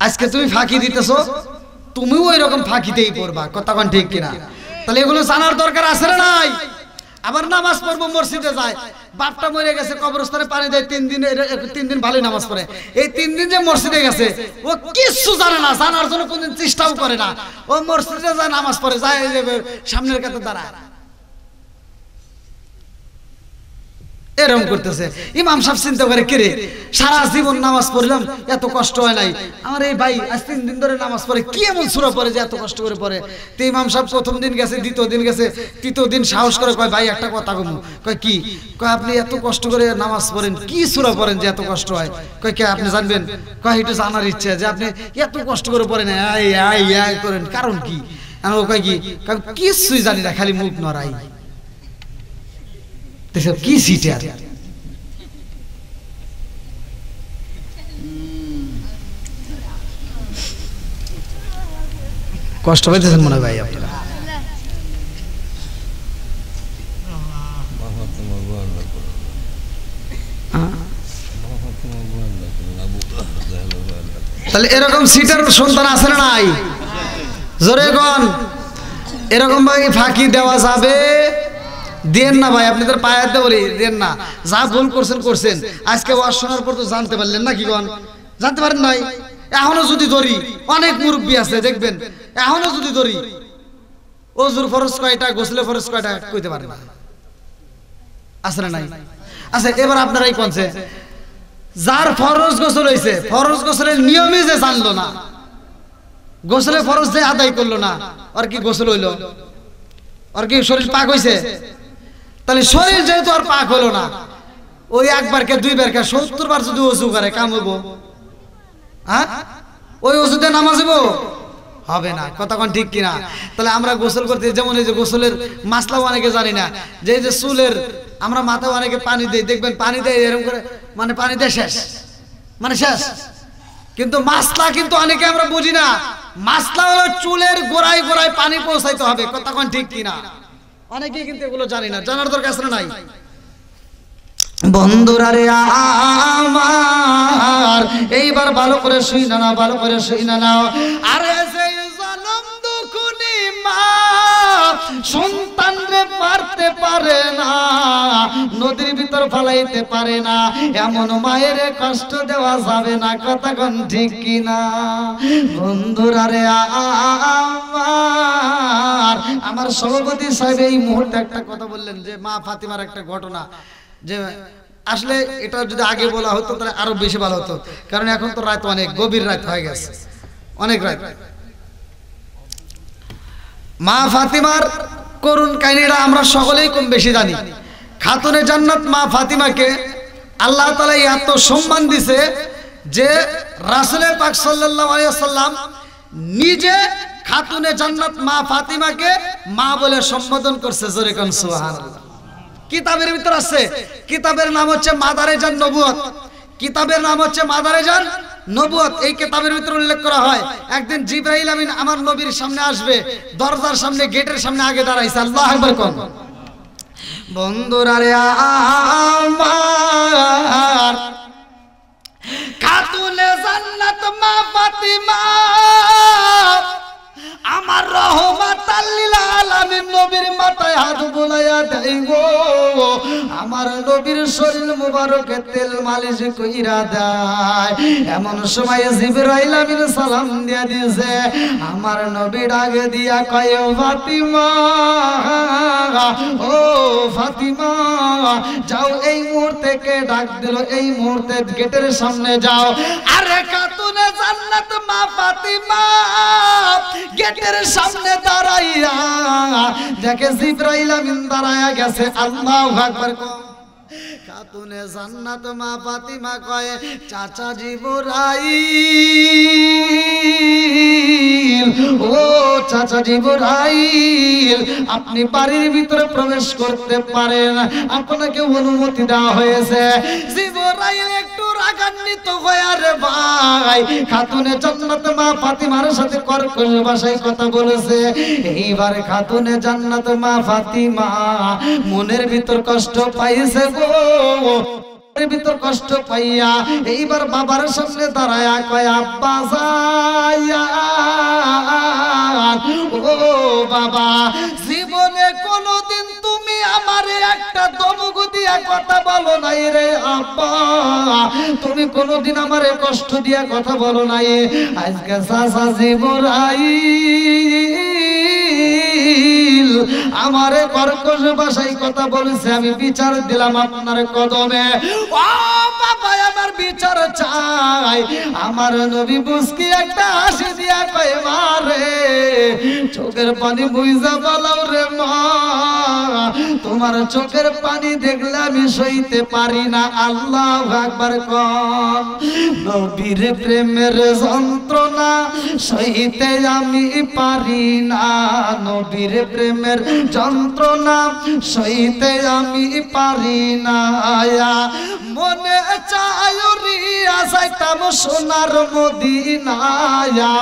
Speaker 1: আজকে তুমি ফাঁকি দিতেছো, তুমিও এরকম ফাঁকিতেই পড়বা, কথা কোন ঠিক কিনা? তাহলে এগুলো জানার দরকার আছে না নাই? আবার নামাজ পড়বো মসজিদে যায়, বাপটা মরে গেছে কবরস্থানে পানি দেয় 3 দিন, 3 দিন ভালোই নামাজ পড়ে, এই 3 দিন যে মসজিদে গেছে ও কিচ্ছু জানে না, জানার জন্য কোনদিন চেষ্টাও করে না, ও মসজিদে যায় নামাজ পড়ে, যায় সামনের কাতারে দাঁড়ায়, এরকম করতেছে। ইমাম সাহেব চিন্তা করে, কে রে সারা জীবন নামাজ পড়লাম এত কষ্ট হয় নাই, আমার এই ভাই আজ 3 দিন ধরে নামাজ পড়ে, কি এমন সূরা পড়ে যে এত কষ্ট করে পড়ে? তো ইমাম সাহেব প্রথম দিন গেছে, দ্বিতীয় দিন গেছে, তৃতীয় দিন সাহস করে কয়, ভাই একটা কথা কমু। কয় কি? কয় আপনি এত কষ্ট করে নামাজ পড়েন, কি সূরা পড়েন যে এত কষ্ট হয়? কয় কে আপনি জানবেন? কয় একটু জানার ইচ্ছা যে আপনি এত কষ্ট করে পড়েন, আই করেন, কারণ কি? আর ও কয় কি? কিছুই জানি না, খালি মুখ নড়াই। কি সিটার কষ্ট পাইতেছেন মনে হয় ভাই আপনারা? তাহলে এরকম সিটার সন্তান আছে না নাই? জোরে কোন এরকম ভাই ফাঁকি দেওয়া যাবে? দেন না ভাই, আপনাদের পায়ে হাত বলি, দেন না। যা ভুল করছেন, আজকে ওয়াজ শোনার পর তো জানতে পারলেন না, কি কোন জানতে পারেন নাই? এখনো যদি ধরি, অনেক মুরব্বী আছে দেখবেন, এখনো যদি ধরি ওযুর ফরজ কয়টা, গোসলে ফরজ কয়টা কইতে পারে না, আছে না নাই? আচ্ছা এবার আপনারাই কোনছে যার ফরজ গোসল হইছে, ফরজ গোসলের নিয়মই যে জানলো না, গোসলে ফরজ যে আদায় করলো না, আর কি গোসল হইলো? আর কি শরীর পাক হইছে? তাহলে শরীর যেহেতু আর পাক হলো না, ওই একবার কে 2 বার কে 70 বার যদি ওযু করে কাম হবো? হ্যাঁ, ওই ওযুতে নামাজ হবে না, কথা কোন ঠিক কিনা? তাহলে আমরা গোসল করতে, যেমন এই যে গোসলের মাসলাও অনেকে জানি না, যে এই যে চুলের আমরা মাথায় অনেকে পানি দেই, দেখবেন পানি দেয় এরকম করে, মানে পানি দেয় শেষ, মানে শেষ, কিন্তু মাসলা কিন্তু অনেকে আমরা বুঝি না। মাসলা হলো চুলের গোড়ায় গোড়ায় পানি পৌঁছাইতে হবে, কথা কোন ঠিক কিনা? অনেকে কিন্তু এগুলো জানি না, জানার দরকার আছে না নাই? বন্ধুরা রে আমার, এইবার ভালো করে শুই না, ভালো করে শুই না। আরে সেই জালিম দুখুনি মা সন্তান রে পারতে পারে না, নদীর ভিতর ফালাইতে পারে না, এমন মায়ের কষ্ট দেওয়া যাবে না, কথা কোন ঠিক কিনা? বন্ধুরা রে আমার সভাপতি সাহেব এই মুহূর্তে একটা কথা বললেন, যে মা ফাতিমার একটা ঘটনা, যে আসলে এটা যদি আগে বলা হতো তাহলে আরো বেশি ভালো হতো, কারণ এখন তো রাত অনেক গভীর রাত হয়ে গেছে, অনেক রাত। মা ফাতিমার করুণ কাহিনীটা আমরা সকলেই কম বেশি জানি। খাতুনে জান্নাত মা ফাতিমাকে আল্লাহ তাআলা এত সম্মান দিয়েছে যে রাসূল পাক সাল্লাল্লাহু আলাইহি ওয়াসাল্লাম নিজে খাতুনে জান্নাত মা ফাতিমাকে মা বলে সম্বোধন করছে, জোরে কোন সুবহানাল্লাহ। কিতাবের ভিতর আছে, কিতাবের নাম হচ্ছে মাদারেজান নবুয়ত, কিতাবের নাম হচ্ছে মাদারেজান নবুয়ত। এই কিতাবের ভিতর উল্লেখ করা হয় একদিন জিবরাইল আমিন আমার নবীর সামনে আসবে, দরজার সামনে গেটের সামনে আগে দাঁড়াইছে, আল্লাহু আকবার কোন। বন্ধুরা রে আমার খাতুনে জান্নাত মা ফাতিমা আমার রহমাতাল লিল আলামিন নবীর মাথায় হাত বুলাইয়া দেয় গো, আমার নবীর শরীর মুবারকে তেল মালিশ কইরা দেয়। এমন সময় জিবরাইল আমিন সালাম দিয়া দিয়েছে, আমার নবী ডাক দিয়া কয় ফাতিমা, ও ফাতিমা যাও, এই মুহূর্তে কে ডাক দিল, এই মুহূর্তে গেটের সামনে যাও। আরে খাতুনে জান্নাত মা ফাতিমা গেটের সামনে দাঁড়াইয়া দেখে জিবরাইল আমিন দাঁড়ায়া গেছে, আল্লাহু আকবার। খাতুনে জান্নাত মা ফাতিমা কয় চাচা জিবরাইল, ও চাচা জিবরাইল, আপনি বাড়ির ভিতরে প্রবেশ করতে পারেন, আপনাকে অনুমতি দেওয়া হয়েছে। জিবরাইল একটু রাগান্বিত হয়ে, আরে ভাই খাতুনে জান্নাত মা ফাতিমার সাথে কর্কশ ভাষায় কথা বলেছে। এইবার খাতুনে জান্নাত মা ফাতিমা মনের ভিতর কষ্ট পাইছে গো, ভিতর কষ্ট পাইয়া এইবার বাবার সামনে দাঁড়ায়া কয় আব্বা যান, ও বাবা, জীবনে কোনদিন তুমি আমারে একটা দমক দিয়া কথা বলো নাই রে আব্বা, তুমি কোনদিন আমারে কষ্ট দিয়া কথা বলো নাই। আজকে চাচা জিবরাইল আমারে কর্কশ ভাষায় কথা বলেছে, আমি বিচার দিলাম আপনার কদমে। ও বাবা, আমার বিচার চাই। আমার নবী মুস্কি একটা হাসি দিয়া কয় মারে চোখের পানি বুঝা বলাও রে মা, তোমার চোখের পানি দেখলে আমি সইতে পারি না। আল্লাহু আকবার কর। নবীর প্রেমের যন্ত্রণা সইতে আমি পারি না, নবীর প্রেমের যন্ত্রণা সইতে আমি পারি না। মনে চায় রিয়া যাইতাম সোনার মদিনায়া,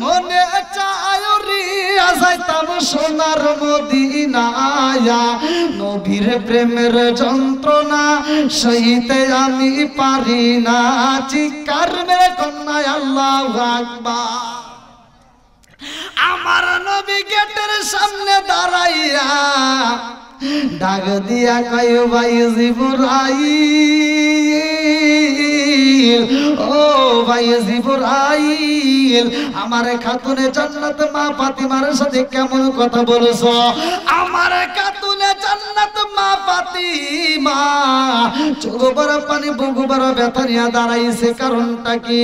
Speaker 1: মনে চায় রিয়া যাইতাম সোনার মদিনায়া, নবীর প্রেমের যন্ত্রণা সইতে আমি পারি না। চিৎকার মেরে কন্যা আল্লাহু আকবার। আমার নবী গেটের সামনে দাঁড়াইয়া ডাক দিয়া কয় ভাই জিবরাইল, ও ভাই জিবরাইল, আমার খাতুনে জান্নাত মা ফাতিমার সাথে কেমন কথা বলেছো? আমার খাতুনে জান্নাত মা ফাতিমা চোখ বড় পানি বুক বড় ব্যথা নিয়ে দাঁড়াইছে, কারণটা কি?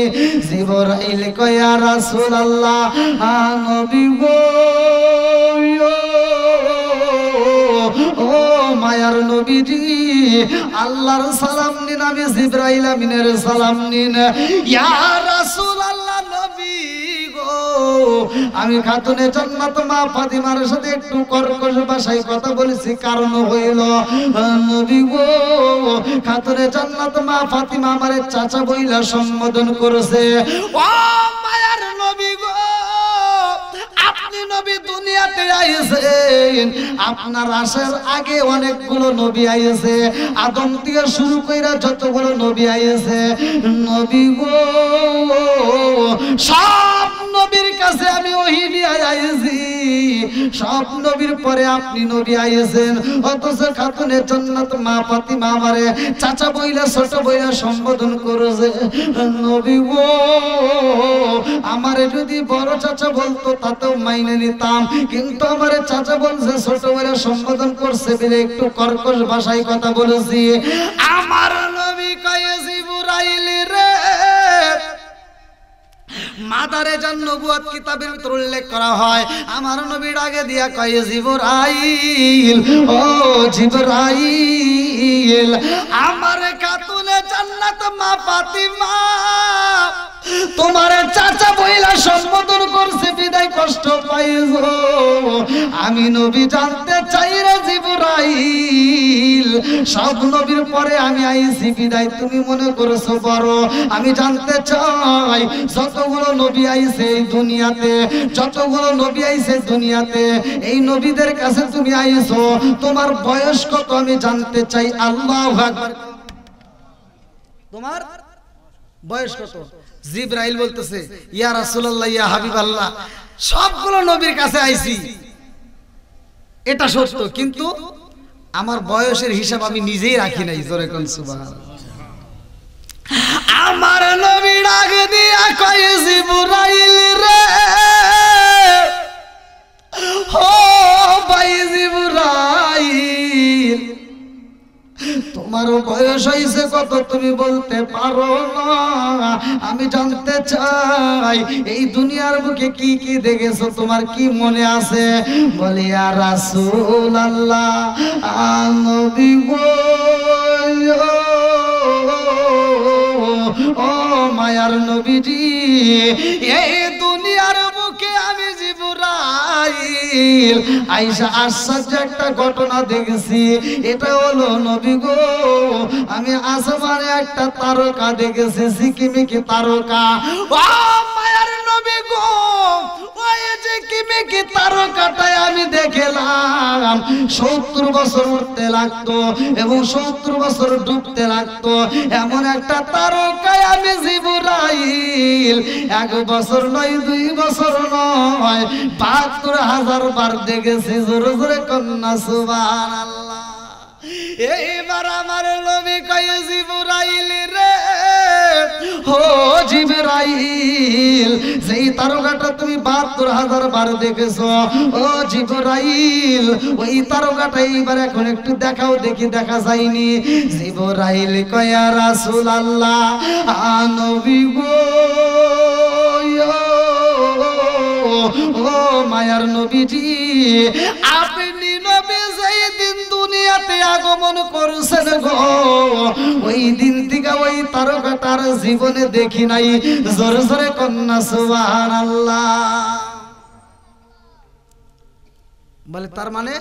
Speaker 1: জিবরাইল কয় ইয়া রাসূলুল্লাহ, নবী গো, ও মায়ার নবীজি, আল্লাহর সালাম নিন, আমি জিবরাইল আমিনের সালাম নিন। ইয়া রাসূলুল্লাহ, নবী গো, আমি খাতুনে জান্নাত মা ফাতিমার সাথে একটু কর্কশ ভাষায় কথা বলেছি, কারণ হইল নবী গো, খাতুনে জান্নাত মা ফাতিমা আমারে চাচা বইলা সম্বোধন করেছে। ও মায়ার নবী গো, আপনি নবী দুনিয়াতে আইছেন, আপনার আসার আগে অনেকগুলো নবী আইছে, আদম থেকে শুরু কইরা যতগুলো নবী আইছে, নবী গো সব নবীর কাছে আমি ওহী নিয়ে আইছি, সব নবীর পরে আপনি নবী আইছেন, অথচ খাতুনে জান্নাত মা ফাতিমা আমারে চাচা বইলা ছোট বইলা সম্বোধন করেছে। নবী গো, আমারে যদি বড় চাচা বলতো তাতেও মাইনে নিতাম, কিন্তু আমারে চাচা বলছে, ছোট বইলা সম্বোধন করছে বলে একটু কর্কশ ভাষায় কথা বলেছি। আমার নবী কয় জিবরাইল রে, মাদারে জান নবুয়ত কিতাবের ভিতর উল্লেখ করা হয়, আমার নবীর আগে দিয়া কয় জিবরাইল, ও জিবরাইল, আমার খাতুনে জান্নাত মা ফাতিমা তোমার চাচা বইলা সম্বোধন করছে, বিদায় কষ্ট পাইছো। আমি নবী জানতে চাই রে জিবরাইল, সব নবীর পরে আমি আইছি বিদায় তুমি মনে করছো বড়, আমি জানতে চাই যতগুলো নবী আইছে এই দুনিয়াতে, যতগুলো নবী আইছে দুনিয়াতে, এই নবীদের কাছে তুমি আইছো, তোমার বয়স কত আমি জানতে চাই। আল্লাহু আকবার। তোমার বয়স কত? জিবরাইল বলতেছে, ইয়া রাসূলুল্লাহ, ইয়া হাবিবাল্লাহ, সবগুলো নবীর কাছে আইছি, এটা সত্য, কিন্তু আমার বয়সের হিসাব আমি নিজেই রাখি নাই। জোরে কোন সুবহানাল্লাহ। আমার নবী ডাক দিয়া কয় জিবরাইল রে, ও ভাই জিবরাইল, তোমার বয়স হইছে কত তুমি বলতে পারো না? আমি জানতে চাই এই দুনিয়ার বুকে কি কি দেখেছো, তোমার কি মনে আছে? বলি ইয়া রাসূলুল্লাহ, নবী গো, জিবরাইল আইসা আশ্চর্য একটা ঘটনা দেখেছি। এটা হলো নবী গো, আমি আসমানে একটা তারকা দেখেছি, ঝিকিমিকি তারকা। ও মায়ার নবী গো, ওই যে কিমিকি তারকাটাই আমি দেখলাম 70 বছর উঠতে লাগতো এবং 70 বছর ডুবতে লাগতো। এমন একটা তারকায় আমি জিবরাইল 1 বছর নয় 2 বছর নয় 72,000 বার দেখেছি। জোরে জোরে কন্যা সুবহানাল্লাহ। এইবার আমার নবী কয় জিবরাইল রে, ও জিবরাইল, যেই তারকাটা তুমি 72,000 বার দেখেছো, ও জিবরাইল, ওই তারকাটা এইবার এখন একটু দেখাও দেখি, দেখা যায়নি। জিবরাইল কয় ইয়া রাসূলুল্লাহ, নবী গো, ও মায়ার নবীজি, আপনি নবী যেই দিন দুনিয়াতে আগমন করছেন গো, ওই দিন থেকে ওই তারকাটার জীবনে দেখি নাই। জোরে জোরে কন্যা সুবহানাল্লাহ। বলে তার মানে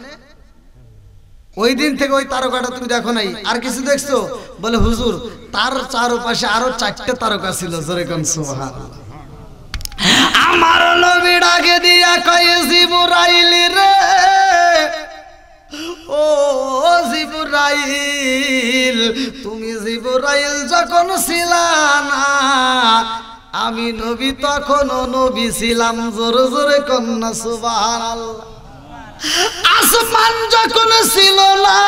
Speaker 1: ওই দিন থেকে ওই তারকাটা তুমি দেখো নাই, আর কিছু দেখছো? বলে হুজুর, তার চারপাশে আরো 4টে তারকা ছিল। জোরে কন সুবহানাল্লাহ। আমার নবী ডাকে দিয়া কয় জিবরাইল রে, ও জিবরাইল, তুমি জিবরাইল যখন ছিলা না, আমি নবী তখনও নবী ছিলাম। জোরে জোরে কন্যা সুবহানাল্লাহ। আসমান যখন ছিল না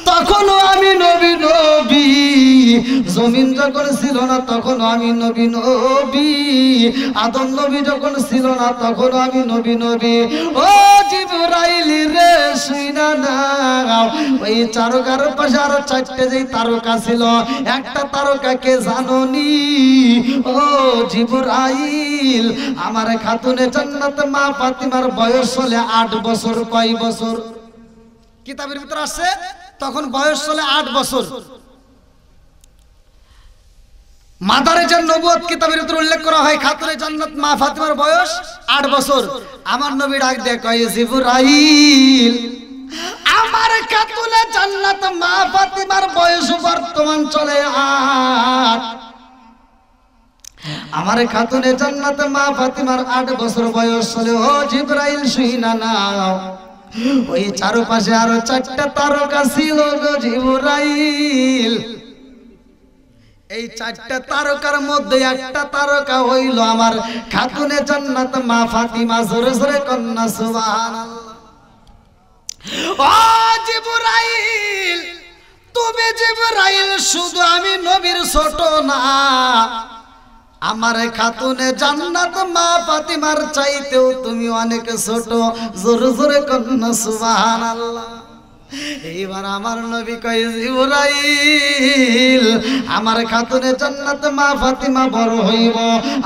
Speaker 1: তখনও আমি নবী নবী, জমিন যখন ছিল না তখনও আমি নবী নবী, আদম নবী যখন ছিল না তখনও আমি নবী নবী। ও জিবরাইল রে, শুইনা নাও, ওই তারকার পাশে আরো 4টে যেই তারকা ছিল, একটা তারকাকে জানোনি? ও জিবরাইল, আমার খাতুনে জান্নাত মা ফাতিমার বয়স হলে 8 বছর। কয় বছর? কিতাবের ভিতর আছে তখন বয়স হলে 8 বছর। মাদারেজান নবুয়ত কিতাবের ভিতর উল্লেখ করা হয় খাতুনে জান্নাত মা ফাতিমার বয়স 8 বছর। আমার নবী ডাক দেয় কয় জিবরাইল, আমার খাতুনে জান্নাত মা ফাতিমার বয়স বর্তমান চলে 8। আমার খাতুনে জান্নাত মা ফাতিমার 8 বছর বয়স হলে, ও জিবরাইল শুইনা নাও, ওই চারপাশে আরো 4টা তারকা ছিল গো জিবরাইল। এই 4টা তারকার মধ্যে একটা তারকা হইল আমার খাতুনে জান্নাত মা ফাতিমা। জোরে জোরে কন্যা সুবহানাল্লাহ। ও জিবরাইল, তুমি জিবরাইল শুধু আমি নবীর ছোট না, আমার খাতুনে জান্নাত মা ফাতিমার চাইতেও তুমি অনেক ছোট। জোরে জোরে কন্যা সুবহানাল্লাহ। এইবার আমার নবী কয় জিবরাইল, আমার খাতুনে জান্নাত মা ফাতিমা বড় হইব,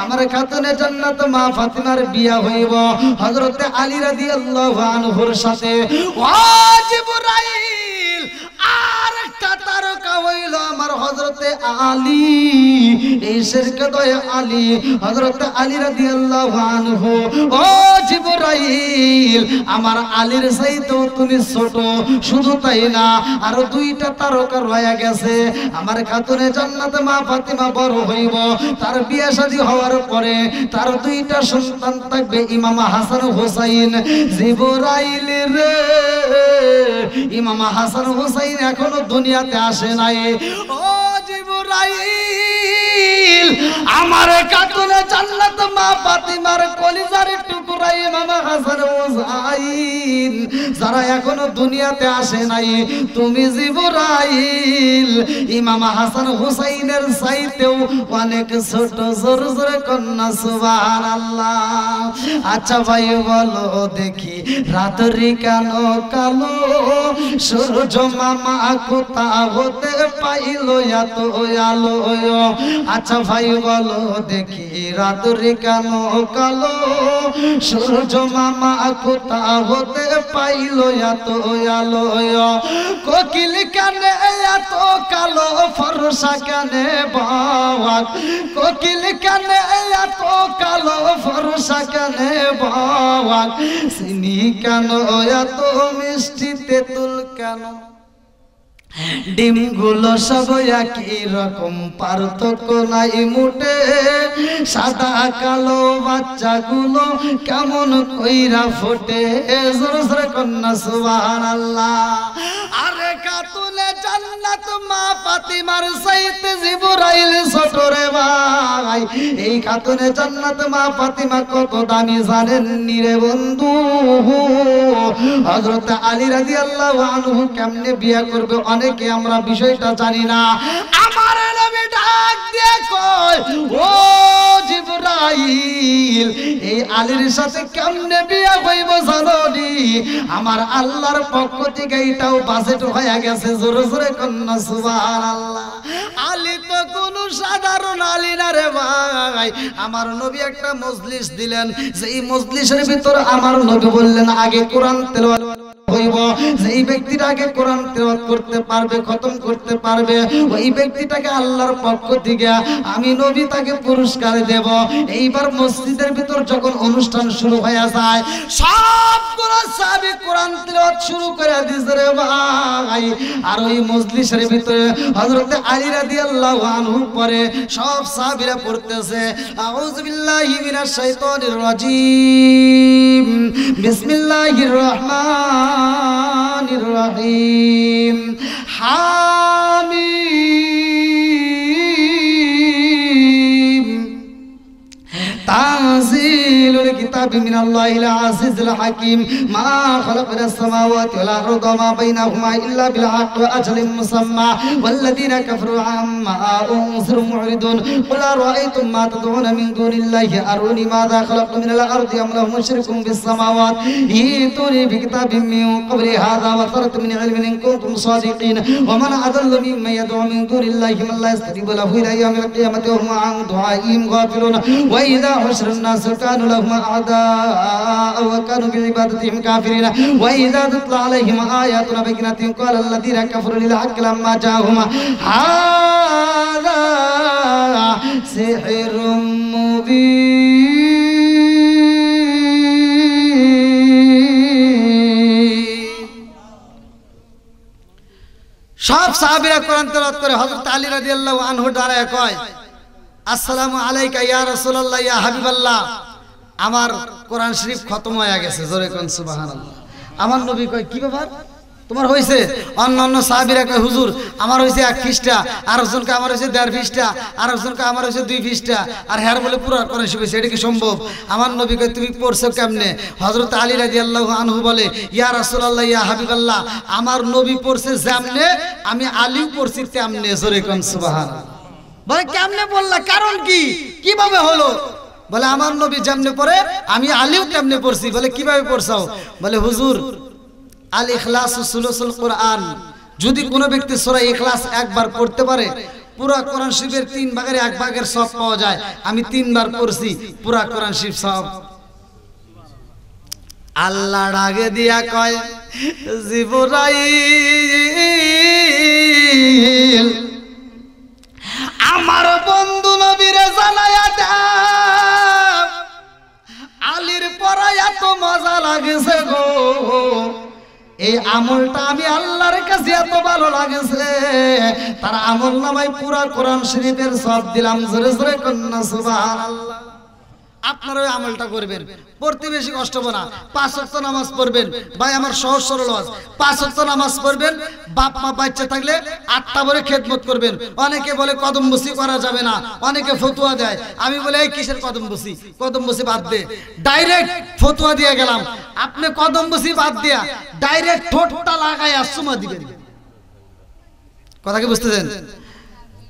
Speaker 1: আমার খাতুনে জান্নাত মা ফাতিমার বিয়া হইব হযরতে আলী রাদিয়াল্লাহু আনহুর সাথে। ও জিবরাইল, আর একটা তারকা হইল আমার হযরতে আলী, এই শেরকে দয় আলী, হযরতে আলী রাদিয়াল্লাহু আনহু। ও জিবরাইল, আমার আলীর চাইতেও তুমি ছোট। শুধু তাই না, আরো 2টা তারকা রয়ে গেছে। আমার খাতুনে জান্নাত মা ফাতিমা বড় হইব, তার বিয়ে শাদী হওয়ার পরে তার 2টা সন্তান থাকবে, ইমাম হাসান হুসাইন। জিবরাইল রে, ইমাম হাসান হুসাইন এখনো দুনিয়াতে আসে নাই। ও জিবরাইল, আমার খাতুনে জান্নাত মা ফাতিমার কলিজার টুকরা ইমাম হাসান হুসাইন যারা এখনো দুনিয়াতে আসে নাই, তুমি জিবরাইল ইমাম হাসান হুসাইনের চাইতেও অনেক ছোট। জোরে জোরে কন্যা সুবহানাল্লাহ। আচ্ছা ভাই বলো দেখি, রাত্রি কেন কালো, সূর্য মামা কোথা হতে পাইল এত আলো? আচ্ছা ভাই বলো দেখি, রাত্রি কেন কালো, সূর্য মামা কোথা হতে পাইল এত আলো? কোকিল কেন এত কালো, ফর ফরসা কানে বাওয়াক কোকিল কানে এত কালো ফরসা কানে বাওয়াক চিনি কেন এত মিষ্টি তেঁতুল কেন ডিমগুলো সব একই রকম পার্থক্য নাই মোটে সাদা কালো বাচ্চাগুলো কেমন কইরা ফোটে জোরে জোরে কন্যা সুবহানাল্লাহ আরে খাতুনে জান্নাত মা ফাতিমার চাইতে জিবরাইল ছোট রে ভাই এই খাতুনে জান্নাত মা ফাতিমা কত দামি জানেন নি রে বন্ধু হযরত আলী রাদিয়াল্লাহু আনহু কেমনে বিয়ে করবে অনেকে আমরা বিষয়টা জানি না আমার নবী ডাক দিয়ে কয় ও জিবরাইল এই আলীর সাথে কেমনে বিয়ে হইব জানোনি আমার আল্লাহর পক্ষ থেকে এটাও বাজেট হয়ে গেছে জোরে জোরে কন্যা সুবহানাল্লাহ আলী তো কোনো সাধারণ আলী না রে ভাই আমার নবী একটা মজলিস দিলেন যেই মজলিসের ভিতর আমার নবী বললেন আগে কোরআন তেলাওয়াত হইব যেই ব্যক্তির আগে কোরআন তেলাওয়াত করতে পারবে খতম করতে পারবে ওই ব্যক্তিটাকে আল্লাহর পক্ষ থেকে আমি নবী তাকে পুরস্কার দেব এইবার মসজিদের ভিতর যখন অনুষ্ঠান শুরু হয়ে যায় সবগুলো সাহাবী কোরআন তেলাওয়াত শুরু করে দিয়েছে রে ভাই আর ওই মজলিসের ভিতরে হযরত আলী রাদিয়াল্লাহু আনহু পরে সব সাহাবীরা পড়তেছে আউযু বিল্লাহি মিনাশ শাইতানির রাজীম বিসমিল্লাহির রহমানির রহিম হামিম তানজিলুল কিতাবি মিনাল্লাহিল আজিজিল হাকীম মা খালাকনাস সামাওয়াতি ওয়াল আরদা ওয়া মা বাইনাহুমা ইল্লা বিল হাক্কি ওয়া আজলিন মুসাম্মা ওয়াল্লাযীনা কাফারু আম্মা উনজিরু মুরিদুন কুল আরাআইতুম মা তাদউনা মিন দুনিল্লাহি আরুনি মাযা খালাকতু মিনাল আরদি আম লাহুম মুশরিকুন বিস সামাওয়াতি ইতুনি বিকিতাবিম মিন ক্বাবলি হাযা ওয়া সারাত মিন ইলমিন ইন কুনতুম সাদিকিন ওয়া মান আদাল্লু মিম্মান ইয়াদউ মিন দুনিল্লাহি মান লা ইয়াস্তাজিবু লাহু ইলা ইয়াউমিল কিয়ামাতি ওয়া হুম আন দুআইহিম গাফিলুন ওয়া ইযা حشر الناس كانوا لهم أعداء وكانوا بعبادتهم كافرين وإذا تتلى عليهم آياتنا بينات قال الذين كفروا للحق لما جاءهم هذا سحر مبين সব সাহাবীরা কোরআন তেলাওয়াত করে হযরত আলী রাদিয়াল্লাহু আনহু দাঁড়ায় কয় আসসালামু আলাইকা ইয়া রাসূলুল্লাহ ইয়া হাবিবাল্লাহ আমার কোরআন শরীফ খতম হয়ে গেছে জোরে কোন সুবহানাল্লাহ আমার নবী কয় কি ব্যাপার তোমার হইছে অন্যান্য সাহাবীরা কয় হুজুর আমার হইছে 1 পৃষ্ঠা আর একজনকে আমার হইছে 1.5 পৃষ্ঠা আর একজনকে আমার হইছে 2 পৃষ্ঠা আর হের বলে পুরো কোরআন শরীফ হইছে এটা কি সম্ভব আমার নবী কয় তুমি পড়ছো কেমনে হযরত আলী রাদিয়াল্লাহু আনহু বলে ইয়া রাসূলুল্লাহ ইয়া হাবিবাল্লাহ আমার নবী পড়ছে যেমনে আমি আলীও পড়ছি তেমনে জোরে কোন সুবহানাল্লাহ বলে কেমনে বললা কারণ কি কিভাবে হলো বলে আমার নবী যেমনে পড়ে আমি আলীও তেমনে পড়ছি বলে কিভাবে পড়ছাও বলে হুজুর আল ইখলাস সুলুসুল কোরআন যদি কোনো ব্যক্তি সূরা ইখলাস একবার পড়তে পারে পুরো কোরআন শরীফের 3 ভাগের 1 ভাগের সব পাওয়া যায় আমি 3 বার পড়ছি পুরো কোরআন শরীফ সব আল্লাহ ডাকে দিয়া কয় জিবরাইল আমার বন্ধু নবীরে জানায়া দাও আলীর পড়া এত মজা লাগেছে গো এই আমলটা আমি আল্লাহর কাছে এত ভালো লাগেছে তার আমল নামায় পুরা কোরআন শরীফের সব দিলাম জোরে জোরে কন্যা সুবহানাল্লাহ আপনারা ওই আমলটা করবেন পড়তে বেশি কষ্ট হবে না 5 ওয়াক্ত নামাজ পড়বেন ভাই আমার সহজ সরল ওয়াজ 5 ওয়াক্ত নামাজ পড়বেন বাপ মা বাচ্চা থাকলে 8টা ভরে খেদমত করবেন অনেকে বলে কদম বসি করা যাবে না অনেকে ফতোয়া দেয় আমি বলি এই কিসের কদম বসি বাদ দে ডাইরেক্ট ফতোয়া দিয়ে গেলাম আপনি কদম বসি বাদ দিয়া ডাইরেক্ট ঠোঁটটা লাগায়া চুমা দিবেন কথা কি বুঝতেছেন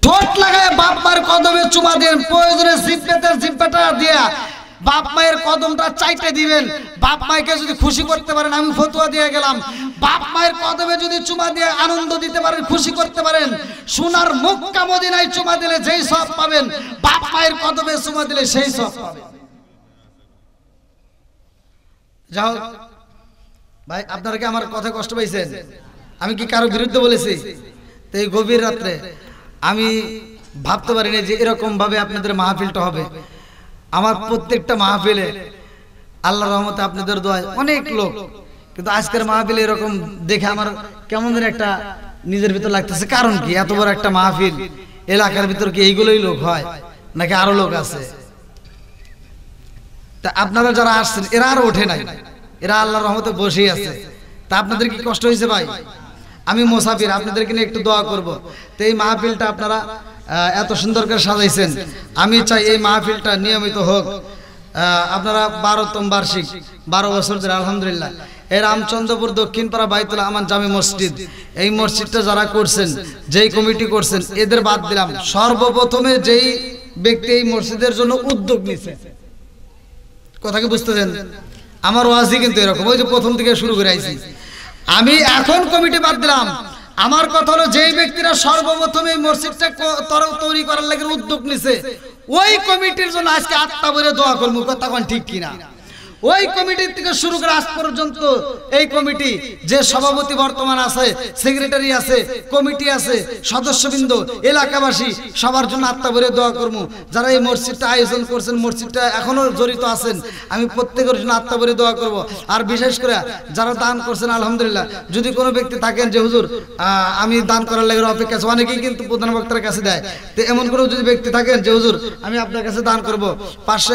Speaker 1: ঠোঁট লাগায় বাপ মায়ের কদমে চুমা দেন প্রয়োজনে জিব্বাটা দিয়া বাপ মায়ের কদমটা চাইতে দিবেন বাপ মাকে যদি খুশি করতে পারেন আমি ফতোয়া দিয়ে গেলাম বাপ মায়ের কদমে যদি চুমা দিয়ে আনন্দ দিতে পারেন খুশি করতে পারেন সোনার মক্কা মদিনায় চুমা দিলে যেই সব পাবেন বাপ মায়ের কদমে চুমা দিলে সেই সব পাবেন যাও ভাই আপনারা কি আমার কথা কষ্ট পাইছেন আমি কি কারো বিরুদ্ধে বলেছি তো এই গভীর রাত্রে আমি ভাবতে পারিনি যে এরকমভাবে আপনাদের মাহফিলটা হবে। আমার প্রত্যেকটা মাহফিলে আল্লাহর রহমতে আপনাদের দোয়ায় অনেক লোক, কিন্তু আজকের মাহফিলে এরকম দেখে আমার কেমন যেন একটা নিজের ভিতর লাগতেছে। কারণ কি, এত বড় একটা মাহফিল, এলাকার ভিতর কি এইগুলোই লোক হয় নাকি আরো লোক আছে? তা আপনারা যারা আসছেন এরা আর ওঠে নাই, এরা আল্লাহর রহমতে বসেই আছে। তা আপনাদের কি কষ্ট হয়েছে ভাই? আমি মুসাফির, আপনাদেরকে নিয়ে একটু দোয়া করব। তো এই মাহফিলটা আপনারা এত সুন্দর করে সাজাইছেন, আমি চাই এই মাহফিলটা নিয়মিত হোক। আপনারা 12তম বার্ষিক, 12 বছর ধরে আলহামদুলিল্লাহ এই রামচন্দ্রপুর দক্ষিণপাড়া বাইতুল আমান জামে মসজিদ, এই মসজিদটা যারা করছেন, যেই কমিটি করছেন, এদের বাদ দিলাম। সর্বপ্রথমে যেই ব্যক্তি এই মসজিদের জন্য উদ্যোগ নিছে, কথা কি বুঝতেছেন? আমার ওয়াজই কিন্তু এরকম, ওই যে প্রথম থেকে শুরু করে আইছি। আমি এখন কমিটি বাদ দিলাম, আমার কথা হলো যেই ব্যক্তিরা সর্বপ্রথম এই মসজিদটা তৈরি করার লাগে উদ্যোগ নিছে, ওই কমিটির জন্য আজকে আত্মা ভরে দোয়া করবো। কথা কোন ঠিক কিনা? ওই কমিটির থেকে শুরু করে আজ পর্যন্ত এই কমিটি যে সভাপতি বর্তমান আছে, সেক্রেটারি আছে, কমিটি আছে, সদস্যবৃন্দ, এলাকাবাসী, সবার জন্য আত্মা ভরে দোয়া করবো। যারা এই মসজিদটা আয়োজন করছেন, মসজিদটা এখনো জড়িত আছেন, আমি প্রত্যেকের জন্য আত্মা ভরে দোয়া করব। আর বিশেষ করে যারা দান করছেন আলহামদুলিল্লাহ, যদি কোনো ব্যক্তি থাকেন যে হুজুর আমি দান করার লাগে অপেক্ষা আছে, অনেকেই কিন্তু প্রধান বক্তার কাছে দেয়, তো এমন কোনো যদি ব্যক্তি থাকেন যে হুজুর আমি আপনার কাছে দান করব, 500